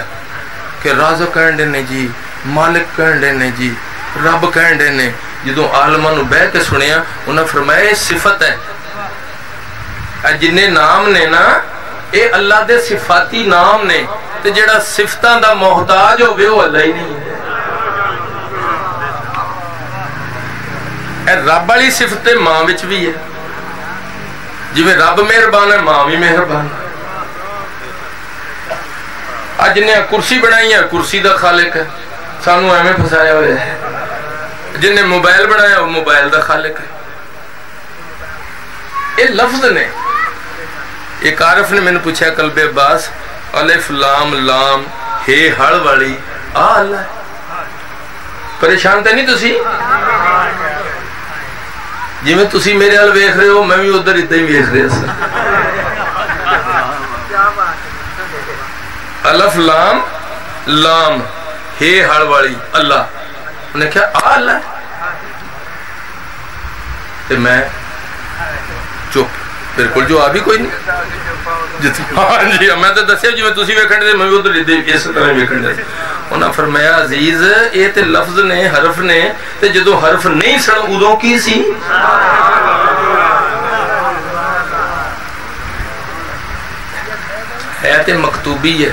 کہ رازق کہن دے نے جی، مالک کہن دے نے جی، رب کہن دے نے. جدوں عالماں نوں بہ کے سنیا انہاں فرمایا یہ صفت ہے. جننے نام نے نا اے اللہ دے صفاتی نام نے، تے جڑا صفتاں دا محتاج ہوے وہ اللہ ہی نہیں ہے. اے رب والی صفت ماں وچ بھی ہے، جویں رب مہربان ہے ماں بھی مہربان ہے. اج نے کرسی بنائی ہے کرسی دا خالق ہے، سانو ایویں پھسایا ہوا ہے. جن نے موبائل بنایا وہ موبائل دا خالق ہے. یہ لفظ نے. ایک عارف نے میں نے پوچھا قلب عباس الف لام لام ہے ہڑ والی آ اللہ ہے. پریشان تے نہیں تسی؟ جی میں تسی میرے حال ویکھ رہے ہو میں بھی ادھر ادھر ہی ویکھ رہا سا. الف لام لام ہے ہڑ والی اللہ. انہیں کہا آ اللہ ہے. تو میں چپ بالکل جو آبی کوئی نہیں. ہاں جی میں تو دسیا جی میں تسی ویکھن دے میں بھی ادھر اس طرح ویکھن دے. انہاں فرمایا عزیز یہ تے لفظ نے حرف نے تے جدوں حرف نہیں سن ادوں کی سی. ہے تے مکتوبی ہے.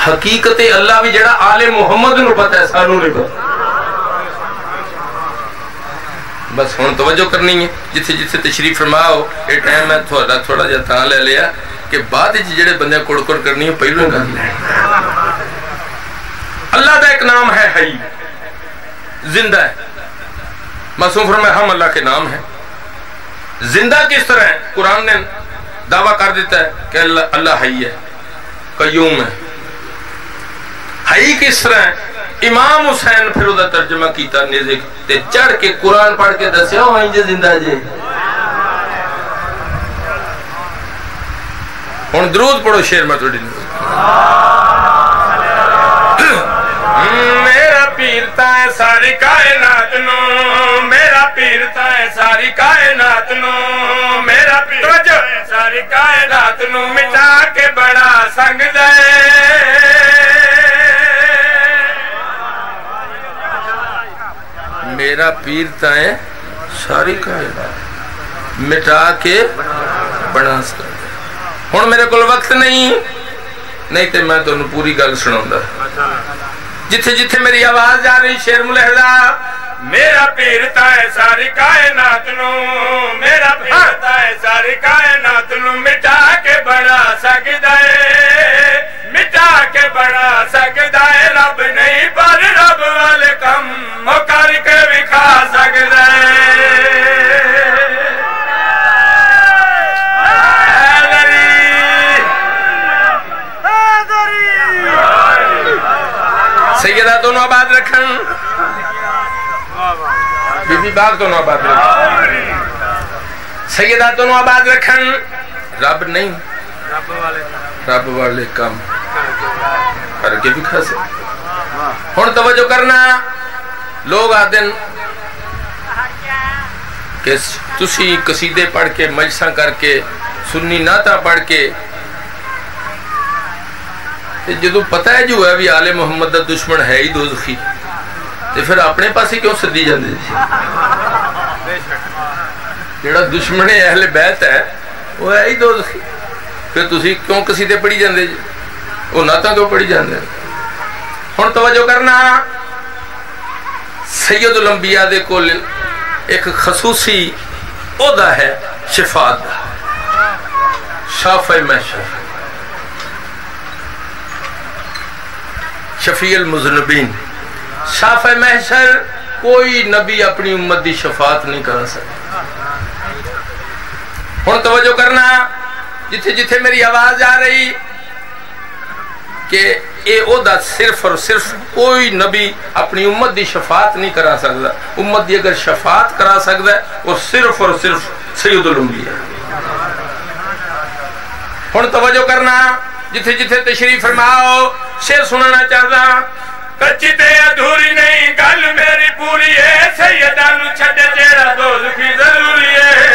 حقیقت اللہ بھی جڑا آل محمد نو پتہ ہے سانو نہیں پتہ. بس ہن توجہ کرنی ہے جتھے جتھے تشریف فرماؤ. یہ ٹائم میں تھوڑا جہا تھا لے لیا کہ بعد جڑے بندے کوڑ کوڑ کرنی ہے پہلو کر لیں. اللہ دا ایک نام ہے حی، زندہ ہے. معصوم فرمایا ہم اللہ کے نام ہیں. زندہ کس طرح ہے؟ قرآن نے دعویٰ کر دیتا ہے کہ اللہ حی ہے، قیوم ہے. حی کس طرح ہے؟ امام حسین پھر دا ترجمہ کیتا نیزے تے چڑھ کے قرآن پڑھ کے دسیا ہوں جے زندہ جے. ہن درود پڑھو شعر میں تھوڑی. میرا پیرتا ہے ساری کائنات نو، میرا پیرتا ہے ساری کائنات نو، میرا پیرتا ہے ساری کائنات نو مٹا کے بڑا سنگ دے. میرا پیرتا ہے ساری کائنات مٹا کے بڑا سنگ دے. ہن میرے کول وقت نہیں تے میں تو پوری گل سناؤں گا. جتھے جتھے میری آواز جا رہی شیر ملحظہ. میرا پیرتا ہے ساری کائنات نو، میرا پیرتا ہے ساری کائنات نو مٹا کے بڑا سکدا ہے، مٹا کے بڑا سکدا ہے. رب نہیں پر رب والے کم وہ کر کے وکھا سکدا ہے. سیدہ دونوں آباد رکھن، بی بی باغ دونوں آباد رکھن، سیدہ دونوں آباد رکھن. رب نہیں رب والے کام کر کے بھی کھا سکتے. ہن توجہ کرنا. لوگ آدن کہ تسی قصیدے پڑھ کے مجلساں کر کے سنی نعتاں پڑھ کے جدو پتہ ہے جو ہے بھی آل محمد دا دشمن ہے ہی دوزخی تے پھر اپنے پاس ہی کیوں سدی جاندے جی؟ جڑا دشمن اہل بیت ہے وہ ہے ہی دوزخی، پھر تسی کیوں قصیدے پڑھی جاندے جی؟ وہ نعتاں کیوں پڑھی جاندے؟ ہن توجہ کرنا. سید الانبیاء دے کول ایک خصوصی عہدہ ہے شفاعت دا، شافع محشر، شفیع المذنبین. شافع محشر کوئی نبی اپنی امت دی شفاعت نہیں کر سکتا. ہن توجہ کرنا. جتھے جتھے میری آواز آ رہی کہ اے عہدہ صرف اور صرف کوئی نبی اپنی امت دی شفاعت نہیں کرا سکتا. امت دی اگر شفاعت کرا سکتا ہے وہ صرف اور صرف سید الانبیاء. ہن توجہ کرنا. جتھے جتھے تشریف فرماؤ شعر سننا چاہتا. کچی تے ادھوری نہیں گل میری پوری ہے، سیدہ نو چھڈے جیڑا دوزخی ضروری ہے.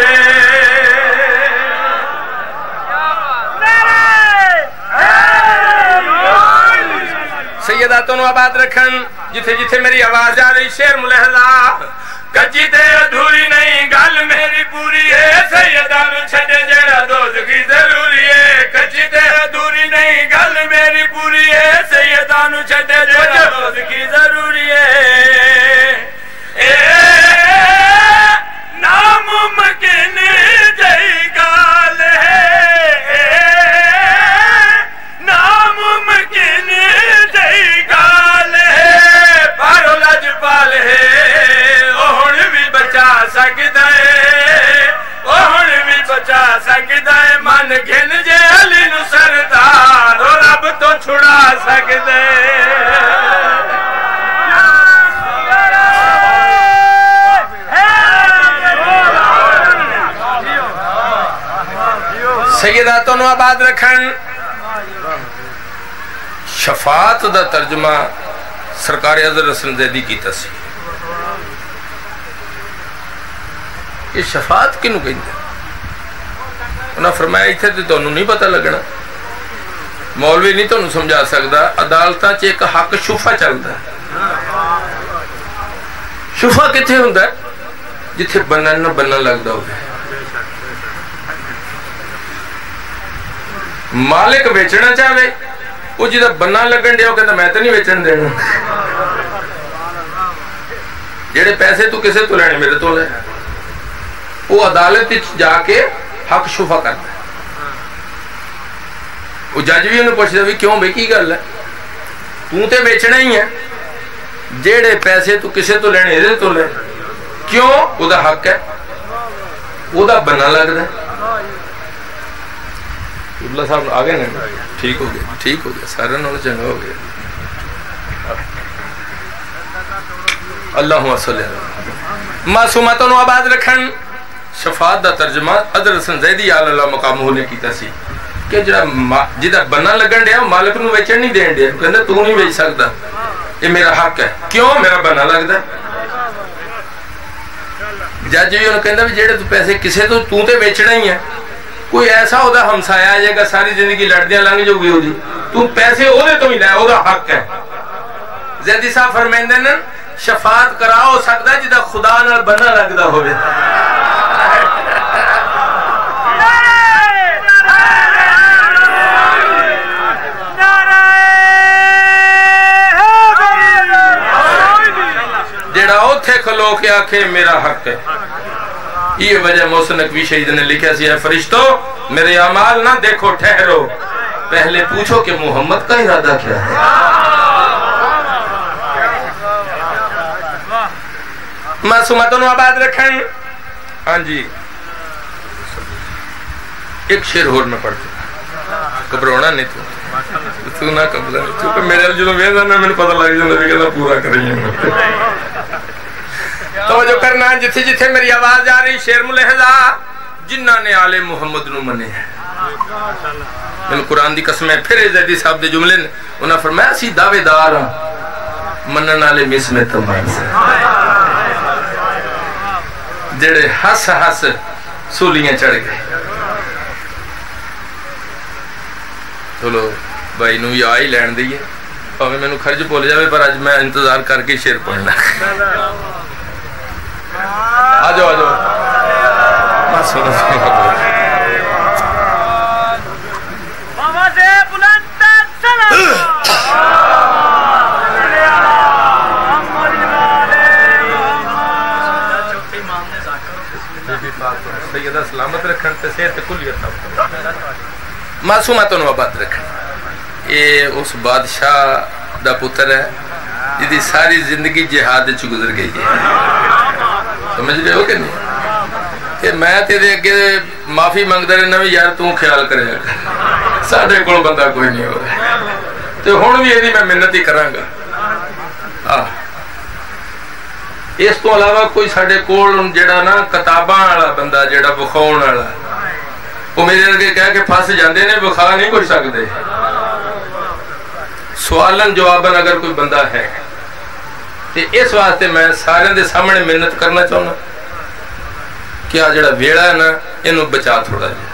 سیدہ تو آباد رکھن جتھے جتھے میری آواز آ رہی شیر ملحظہ کچی تے ادھوری نہیں گل میری پوری ہے سیدہ نو چھڑے جڑا دوزخی ضروری ہے کچی تے ادھوری نہیں گل میری پوری ہے سیدہ نو چھڑے جڑا دوزخی ضروری ہے ناممکن جئی گال ہے ناممکن جئی گال ہے پارو لجپال ہے اوہن بھی بچا سکتا ہے اوہن بھی بچا سکتا ہے من گھن جے علی نو سردار اور رب تو چھڑا سکتا ہے سیدہ تو آباد رکھن شفاعت دا ترجمہ سرکار حضرت حسن زیدی کی تسی یہ شفاعت کنو کہیں دے انہاں فرمایا ایتھے تے تو نہیں پتہ لگنا مولوی نہیں تو سمجھا سکتا عدالتاں چ ایک حق شفا چلتا ہے شفا کتھے ہوندا ہے جتھے بنن نہ بنن لگدا ہوگا مالک بیچنا چاہے وہ جدہ بننا لگن دیا وہ کہتا میں تو نہیں بیچن دینا جیڑے پیسے تو کسے تو لینے میرے تو لے وہ عدالت جا کے حق شفا کرتا ہے وہ جج بھی انہوں پوچھتا بھی کیوں بھئی کی گل ہے تو تے بیچنا ہی ہے جیڑے پیسے تو کسے تو لینے ادھر تو لے کیوں وہ دا حق ہے وہ دا بننا لگ رہا ہے اللہ صاحب آگے نہیں ٹھیک ہو گیا سارا نوڑا چنگا ہو گیا اللہم صلی اللہ معصوماتوں نو آباد رکھن شفاعت دا ترجمہ حضرت حسن زیدی اللہ مقام ہونے کی تسی کہ جدہ بننا لگن دیا مالک نو بیچن نہیں دین دیا کہندے تو نہیں بیچ سکتا یہ میرا حق ہے کیوں میرا بننا لگتا ہے جج بھی انہوں کہندہ بھی جیڑے تو پیسے کسے تو تے بیچنا ہی ہے کوئی ایسا ہوتا ہمسایا آ جائے گا ساری زندگی لڑدیاں لنگ جو گئی ہو جی تو پیسے ہو دے تو ہی لائے ہو دا حق ہے زیدی صاحب فرمائندے نا شفاعت کرا ہو سکتا ہے جدہ خدا نال بننا لگتا ہوئے جیڑا اوتھے کھلو کے آکھے میرا حق ہے یہ وجہ محسن نقوی شہید نے لکھا سی ہے فرشتو میرے اعمال نہ دیکھو ٹھہرو پہلے پوچھو کہ محمد کا ارادہ کیا ہے معصوماتوں نو آباد رکھن ہاں جی ایک شیر اور میں پڑھتا گھبرانا نہیں تو نہ قبضہ چونکہ میرے جنہوں ویزا نہ میں نے پتہ لگ جانا بھی کہتا پورا کریں توجہ کرنا جتھے جتھے میری آواز آ رہی شیر ملحظہ جنہ نے آل محمد نو منے ہیں میں قرآن دی قسم ہے پھر زیدی صاحب دے جملے نے انہاں فرمایا اسی دعوے دار ہاں منن والے مس میں تمام سے جڑے ہس ہس سولیاں چڑھ گئے چلو بھائی نو یا ہی لین دیئے پاوے میں نو خرج بول جاوے پر آج میں انتظار کر کے شیر پڑھنا آجو آواز بلند سلام سیدہ سلامت رکھن تے صحت کلیت نہ معصوماتوں نو آباد رکھن یہ اس بادشاہ دا پتر ہے جدی ساری زندگی جہاد چ گزر گئی ہے سمجھ رہے ہو کہ نہیں کہ میں تیرے اگے معافی مانگدا رہنا بھی یار تو خیال کرے گا ساڈے کول بندہ کوئی نہیں ہو رہا تے ہن بھی ایدی میں محنت ہی کراں گا اس تو علاوہ کوئی ساڈے کول جڑا نا کتاباں والا بندہ جڑا بخاون والا وہ میرے اگے کہہ کے پھس جاندے نے بخا نہیں کوئی سکدے سوالن جوابن اگر کوئی بندہ ہے تے اس واسطے میں سارے دے سامنے محنت کرنا چاہنا کہ جڑا ویڑا ہے نا انہوں بچا تھوڑا جائے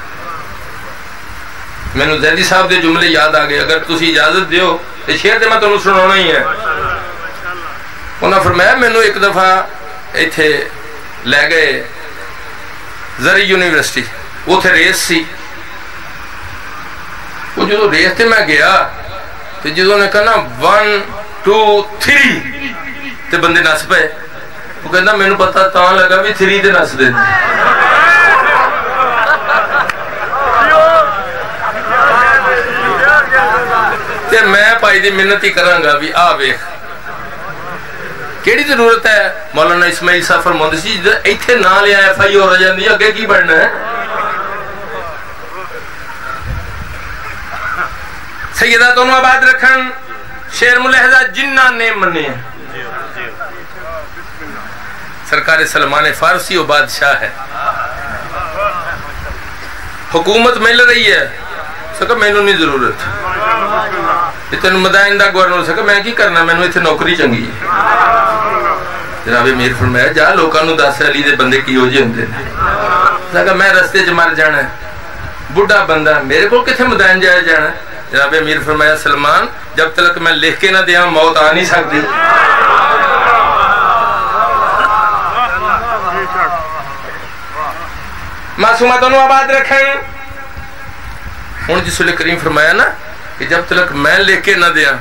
میں نے زیدی صاحب دے جملے یاد آ گئے اگر تسی اجازت دیو یہ شعر تو میں تمہیں سنانا ہی ہے. انہوں نے فرمایا مینوں ایک دفعہ ایتھے لے گئے زری یونیورسٹی, اتنے ریس سی. وہ جدو ریس تے میں گیا تو جدو نے کہنا 1 2 3 تے بندے نس پے. وہ کہنا مینوں پتا تاں لگا بھی 3 تے نس دے. تے میں پائی دی منت ہی کراں گا بھی آ ویکھ کیڑی ضرورت ہے. مولانا اسماعیل صاحب فرماندے سی ایتھے نہ لیا ایف آئی ہو جاندی ہے, اگے کی بننا ہے. سیدہ تو آباد رکھن شیر ملحظہ جنہ نے منے. سرکار سلمان فارسی و بادشاہ ہے, حکومت مل رہی ہے. سکا مینوں نہیں ضرورت, تین مدائن دا گورنر سکا میں کی کرنا, مینوں ایتھے نوکری چنگی ہے. جناب امیر فرمایا جا لوکاں نوں دس علی دے بندے کی ہو جے ہوندے نے. سکا میں رستے چ مر جانا ہے, بڈھا بندہ میرے کو کتنے مدائن جایا جانا. جناب امیر فرمایا سلمان جب تک میں لکھ کے نہ دیا موت آ نہیں سکتی. معصومہ دونوں آباد رکھیں. ہوں جس ویلے کریم فرمایا نا کہ جب تک میں لکھ کے نہ دیا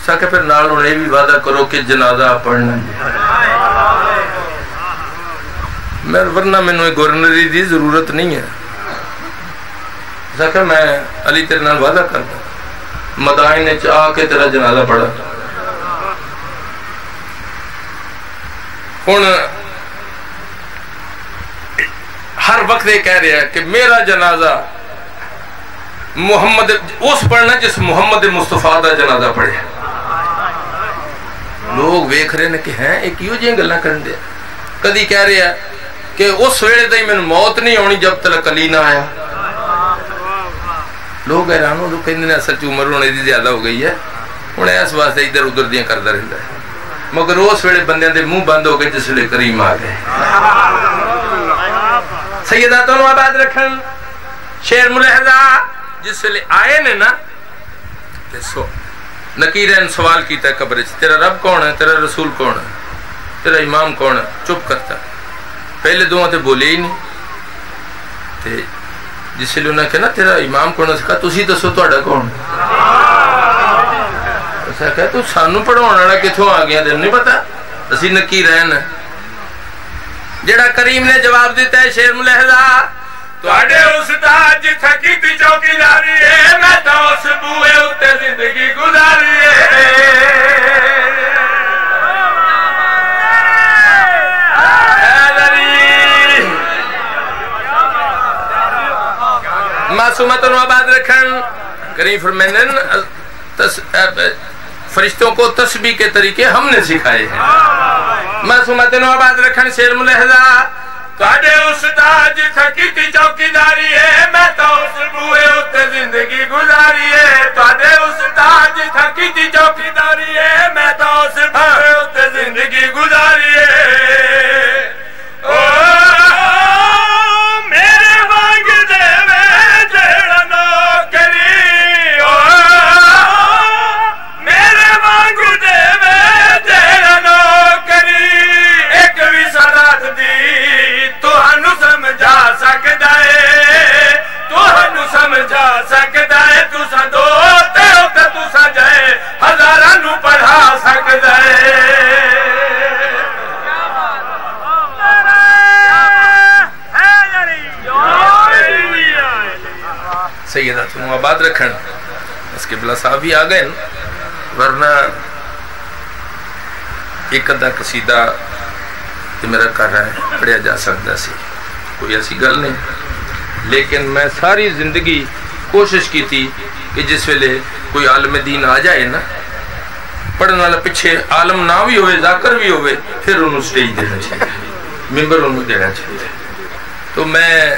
سکے پھر نال انہیں بھی وعدہ کرو کہ جنازہ پڑھنا. میں ورنہ مینوں گورنری دی ضرورت نہیں ہے. سکے میں علی تیرے نال وعدہ کرتا مدائن آ کے تیرا جنازہ پڑھا. ہوں ہر وقت یہ کہہ رہا ہے کہ میرا جنازہ محمد اس پڑھنا جس محمد مصطفیٰ دا جنازہ پڑھے. لوگ ویکھ رہے ہیں کہ ہیں ایک یوں جی گلاں کرن دے. کدی کہہ رہے ہیں کہ اس ویلے تھی میں موت نہیں ہونی جب تک علی نہ آیا. لوگ حیران ہو لوگ کہندے نے اصل چ عمر ہونے دی زیادہ ہو گئی ہے, ہن اس واسطے ادھر ادھر دیاں کردا رہندا ہے. مگر اس ویلے بندیاں دے منہ بند ہو گئے جس ویلے کریم آ گئے. سیدہ تو آباد رکھن شیر ملحظہ جس ویلے آئے نے نا نکیرین سوال کیتا ہے قبر چ تیرا رب کون ہے, تیرا رسول کون ہے, تیرا امام کون ہے. چپ کرتا. پہلے دعا تے بولے ہی نہیں. تے جس ویلے انہاں کہنا تیرا امام کون ہے, کہا تسی دسو تہاڈا کون ہے. اسا کہا تو سانوں پڑھاون والا کتھوں آ گیا, تینوں نہیں پتہ اسی نکیرین ہیں. جڑا کریم نے جواب دیتا ہے شیر ملحظہ تواڈے استاد جتھے کیتی چوکیداری ہے میں تا اس بوئے اُتے زندگی گزاری ہے. معصومت و آباد رکھن کریم فرمائیں فرشتوں کو تسبیح کے طریقے ہم نے سکھائے ہیں. معصومت و آباد رکھن شیر ملحظہ تواڈے استاد جتھے کیتی چوکیداری ہے میں تا اس بوئے اُتے زندگی گزاری ہے. تواڈے استاد جتھے کیتی چوکیداری ہے میں تا اس بوئے اُتے زندگی گزاری ہے. میرے وانگ دے وے جڑا نوکری, میرے وانگ دے وے جڑا نوکری, ایک بھی سرات دی تہانوں سمجھا سکدا ہے, تہانوں سمجھا سکدا ہے. تساں دو تے تے تساں جائے ہزاراں نوں پڑھا سکدا ہے. سیدہ تم آباد رکھن اس کے بلا صاحب ہی آ گئے, ورنہ ایک ادھا قصیدہ تو میرا کر رہا ہے پڑھیا جا سکتا سی, کوئی ایسی گل نہیں. لیکن میں ساری زندگی کوشش کی تھی کہ جس ویلے کوئی عالم دین آ جائے نا پڑھنے والا پیچھے عالم نہ بھی ہوئے ذاکر بھی ہوئے پھر انہوں سٹیج دینا چاہیے, ممبر انہوں دینا چاہیے. تو میں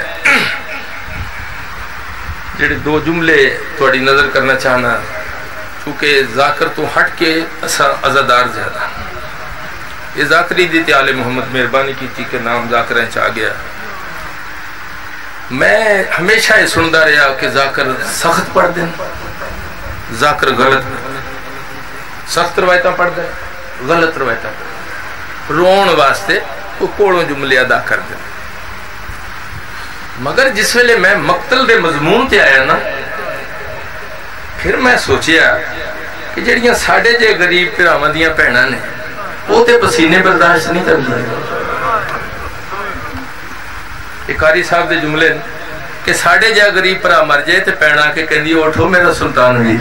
جڑے دو جملے تھوڑی نظر کرنا چاہنا کیونکہ ذاکر تو ہٹ کے عزادار زیادہ. یہ ذاکری دیتے آل محمد مہربانی کی تھی کہ نام ذاکریں چاہ گیا. میں ہمیشہ یہ سندا رہا کہ ذاکر سخت پڑھ دیں, ذاکر غلط. سخت روایتاں پڑھدا ہے غلط روایتاں رون واسطے وہ کوڑوں جملے ادا کر دے مگر جس ویلے میں مقتل دے مضمون تے آیا نا پھر میں سوچیا کہ جڑیاں ساڑھے جے غریب پھراواں دیاں بھیناں نے وہ تے پسینے برداشت نہیں کر دیا ایک قاری صاحب دے جملے کہ ساڑھے جے غریب پھرا مر جائے تے بھینا کے کہندی اٹھو میرا سلطان بھی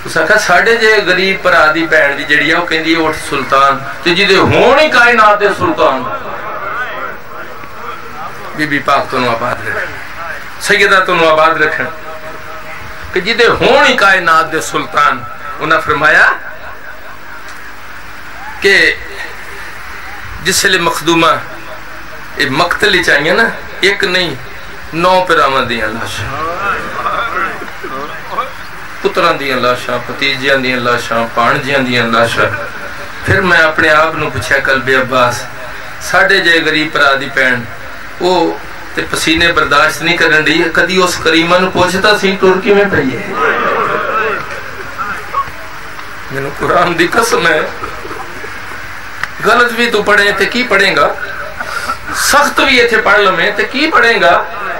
اس آکھا ساڑھے جے غریب پھرا دی بھین دی جڑی ہے وہ کہندی اٹھ سلطان تے جدے ہون ہی کائنات دے سلطان بی بی پاک تو نو آباد رکھیں سیدہ تو نو آباد رکھیں کہ جدے ہون ہی کائنات دے سلطان انہاں فرمایا کہ جس لئے مخدومہ مقتل چاہیے نا ایک نہیں 9 پراواں دیاں لاشاں پتراں دیاں لاشاں پتیجیاں دیاں لاشاں پانجیاں دیاں لاشاں پھر میں اپنے آپ نو پوچھا قلبِ عباس ساڑھے جے غریب پرا دی پین وہ تے پسینے برداشت نہیں کرن دی کدی اس کریمہ نو پوچھتا سی ترکی میں پہیے میں نے قرآن دی قسم ہے غلط بھی تو پڑھیں تے کی پڑھیں گا سخت بھی یہ تھے پڑھ لو میں تے کی پڑھیں گا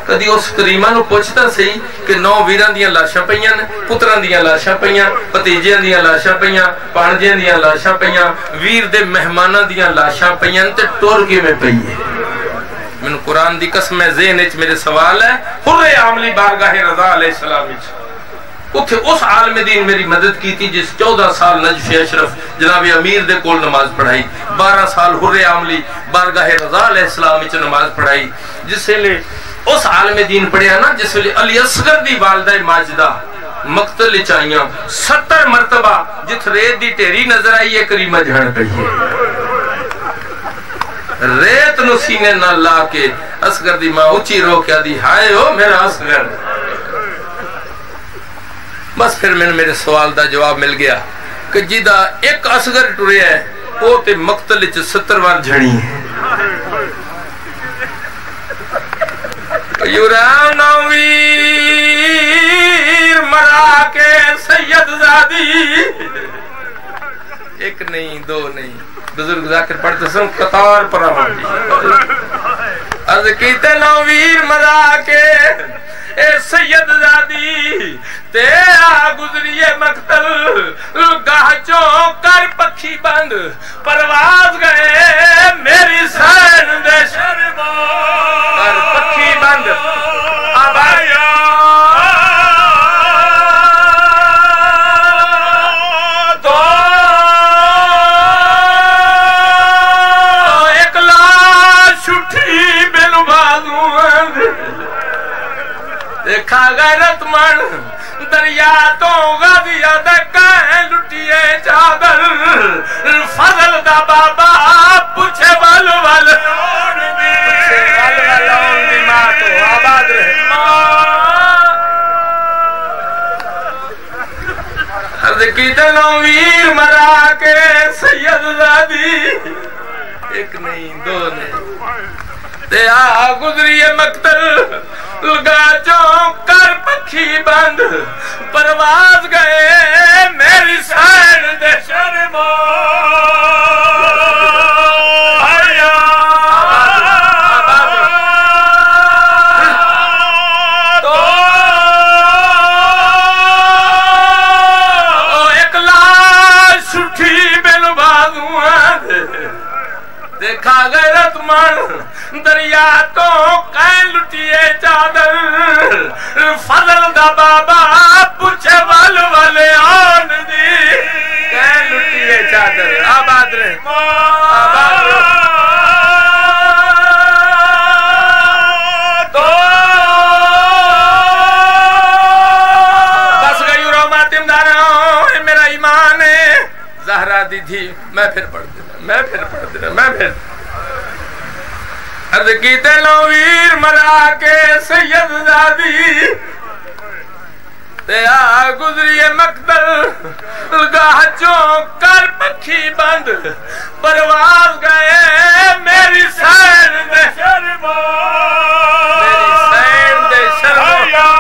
کدی اس کریمہ نو پوچھتا سی کہ 9 ویران دیاں لاشاں پئیاں پتران دیاں لاشاں پئیاں پتیجیاں دیاں لاشاں پئیاں پانجیاں دیاں لاشاں پئیاں ویر دے مہمانہ دیاں لاشاں پئیاں تے ٹورکی میں پئیے میں نے قرآن دی قسم ہے ذہن اچ میرے سوال ہے حر عاملی بارگاہ رضا علیہ السلام اچ اتھے اس عالم دین میری مدد کی تھی جس 14 سال نجف اشرف جناب امیر دے کول نماز پڑھائی 12 سال حر عاملی بارگاہ رضا علیہ السلام اچ نماز پڑھائی جس لئے اس عالم دین پڑھیا نا جس لئے علی اصغر دی والدہ ماجدہ مقتل چاہیاں 70 مرتبہ جت ریت دی تیری نظر آئی ہے کریمہ جھڑ پہی ہے ریت نو سینے نہ لا کے اصغر دی ماں اچھی رو کیا دی ہائے ہو میرا اصغر بس پھر میں نے میرے سوال دا جواب مل گیا کہ جیدہ ایک اصغر ٹورے ہے وہ تے مقتل چ 70 وار جھڑی ہے یورانویر مرا کے سید زادی ایک نہیں 2 نہیں بزرگ ذاکر پڑھتے سن قطار پر آمدی عرض کیتے نویر مرا کے اے سید زادی تیرا گزریے مقتل گاہ چوں کر پکھی بند پرواز گئے میری سین دے شرمو کر پکھی بند آبایا تو ایک لاش اٹھی بل بازو دیکھا غیرت من دریا تو غازیہ دکائیں لٹیے چادر فضل دا بابا پوچھے ول ول اون دی ماں تو آباد رہے عرض کی تنویر مرا کے سید زادی ایک نہیں 2 نہیں تے آ گزریے مقتل لگا چوں کر پکھی بند پرواز گئے میری سین دے شرمو تو ایک لاش اٹھی بل بازو دیکھا غیرت من دریا تو کہیں لٹیے چادر فضل دا بابا پوچھے ول والے آن دی کہیں لٹیے چادر آباد رہے آباد رہے تو بس گئی رو ماتم دارا میرا ایمان ہے زہرہ دی تھی میں پھر پڑھ دینا عرض کی تنویر مرا کے سید زادی تے آ گزریے مقتل گاہ چوں کر پکھی بند پرواز گئے میری سین دے شرمو میری سین دے شرمو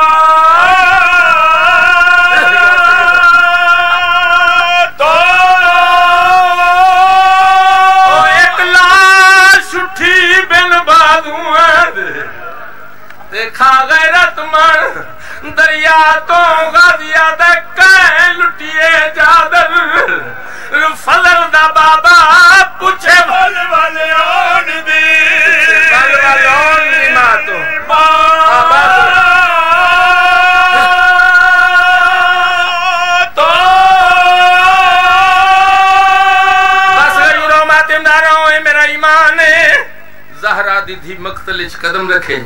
دی دھی مقتل اچ قدم رکھے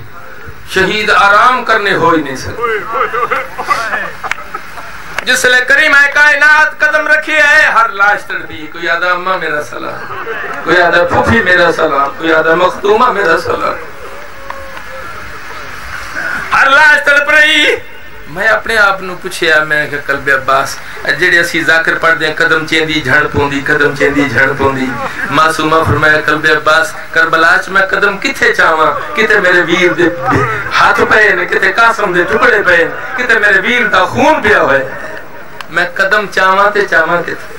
شہید آرام کرنے ہو ہی نہیں سکتے جس لئے کریم کائنات قدم رکھی ہے ہر لاش تڑپی کوئی آدھا اممہ میرا سلام کوئی آدھا پھوپھی میرا سلام کوئی آدھا مختومہ میرا سلام ہر لاش تڑپ رہی میں اپنے آپ نو پوچھیا میں کہ قلب عباس جڑے اسی ذاکر پڑھ دیں قدم چیندی جھڑ پوندی قدم چیندی جھڑ پوندی معصومہ فرمایا قلب عباس کربلاچ میں قدم کتھے چاہواں کتے میرے ویر دے ہاتھ پئے نے کتے قاسم دے ٹکڑے پئے کتے میرے ویر دا خون پیا ہوئے میں قدم چاہواں تے چاہواں کتے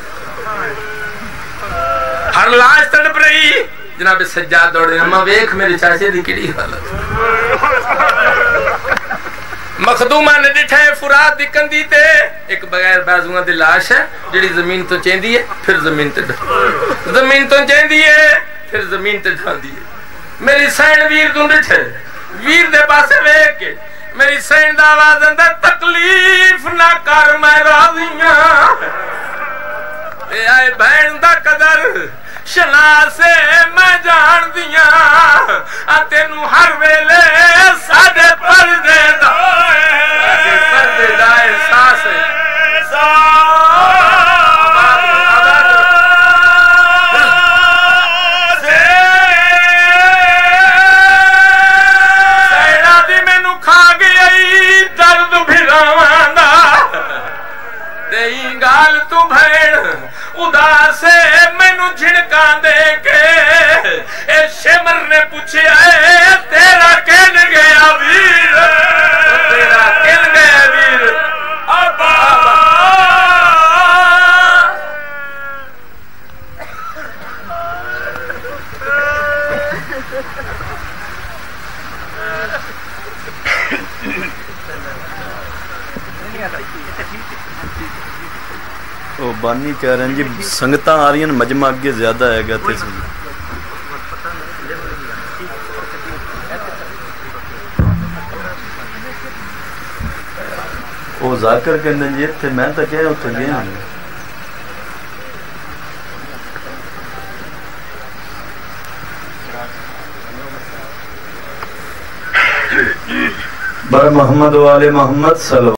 ہر لاش تڑپ رہی جناب سجاد دوڑے اما ویکھ میرے چاچے دی کیڑی حالت مخدومہ نے ڈٹھا ہے فرات دی کندی تے ایک بغیر بازوਆਂ دی لاش ہے جڑی زمین تو چیندی ہے پھر زمین تے زمین تو چیندی ہے پھر زمین تے ڈھاندی ہے میری سین ویر تو ڈٹھے ویر دے پاسے ویکھ کے میری سین دا آواز اندر تکلیف نہ کر میں راضیاں اے آئے بہن دا قدر شناسے میں جان دیاں تینو ہر ویلے ساڑے پردے دا احساس ہے سینا دی میں نو کھا گئی درد بھراواں دا تئی گال تو بھین اداسے میں نو جھڑکاں دے کے اے شمر نے پوچھیا اے تیرا کہن گیا ویر تیرا کہن گیا ویر ابا وہ بانی کہہ رہے ہیں جی سنگتاں آ رہی ہیں مجمع اگے زیادہ ہے گا تے سی وہ ذاکر کہندے جی تے میں تے کہہ اوتھے گیا بر محمد و آل محمد صلی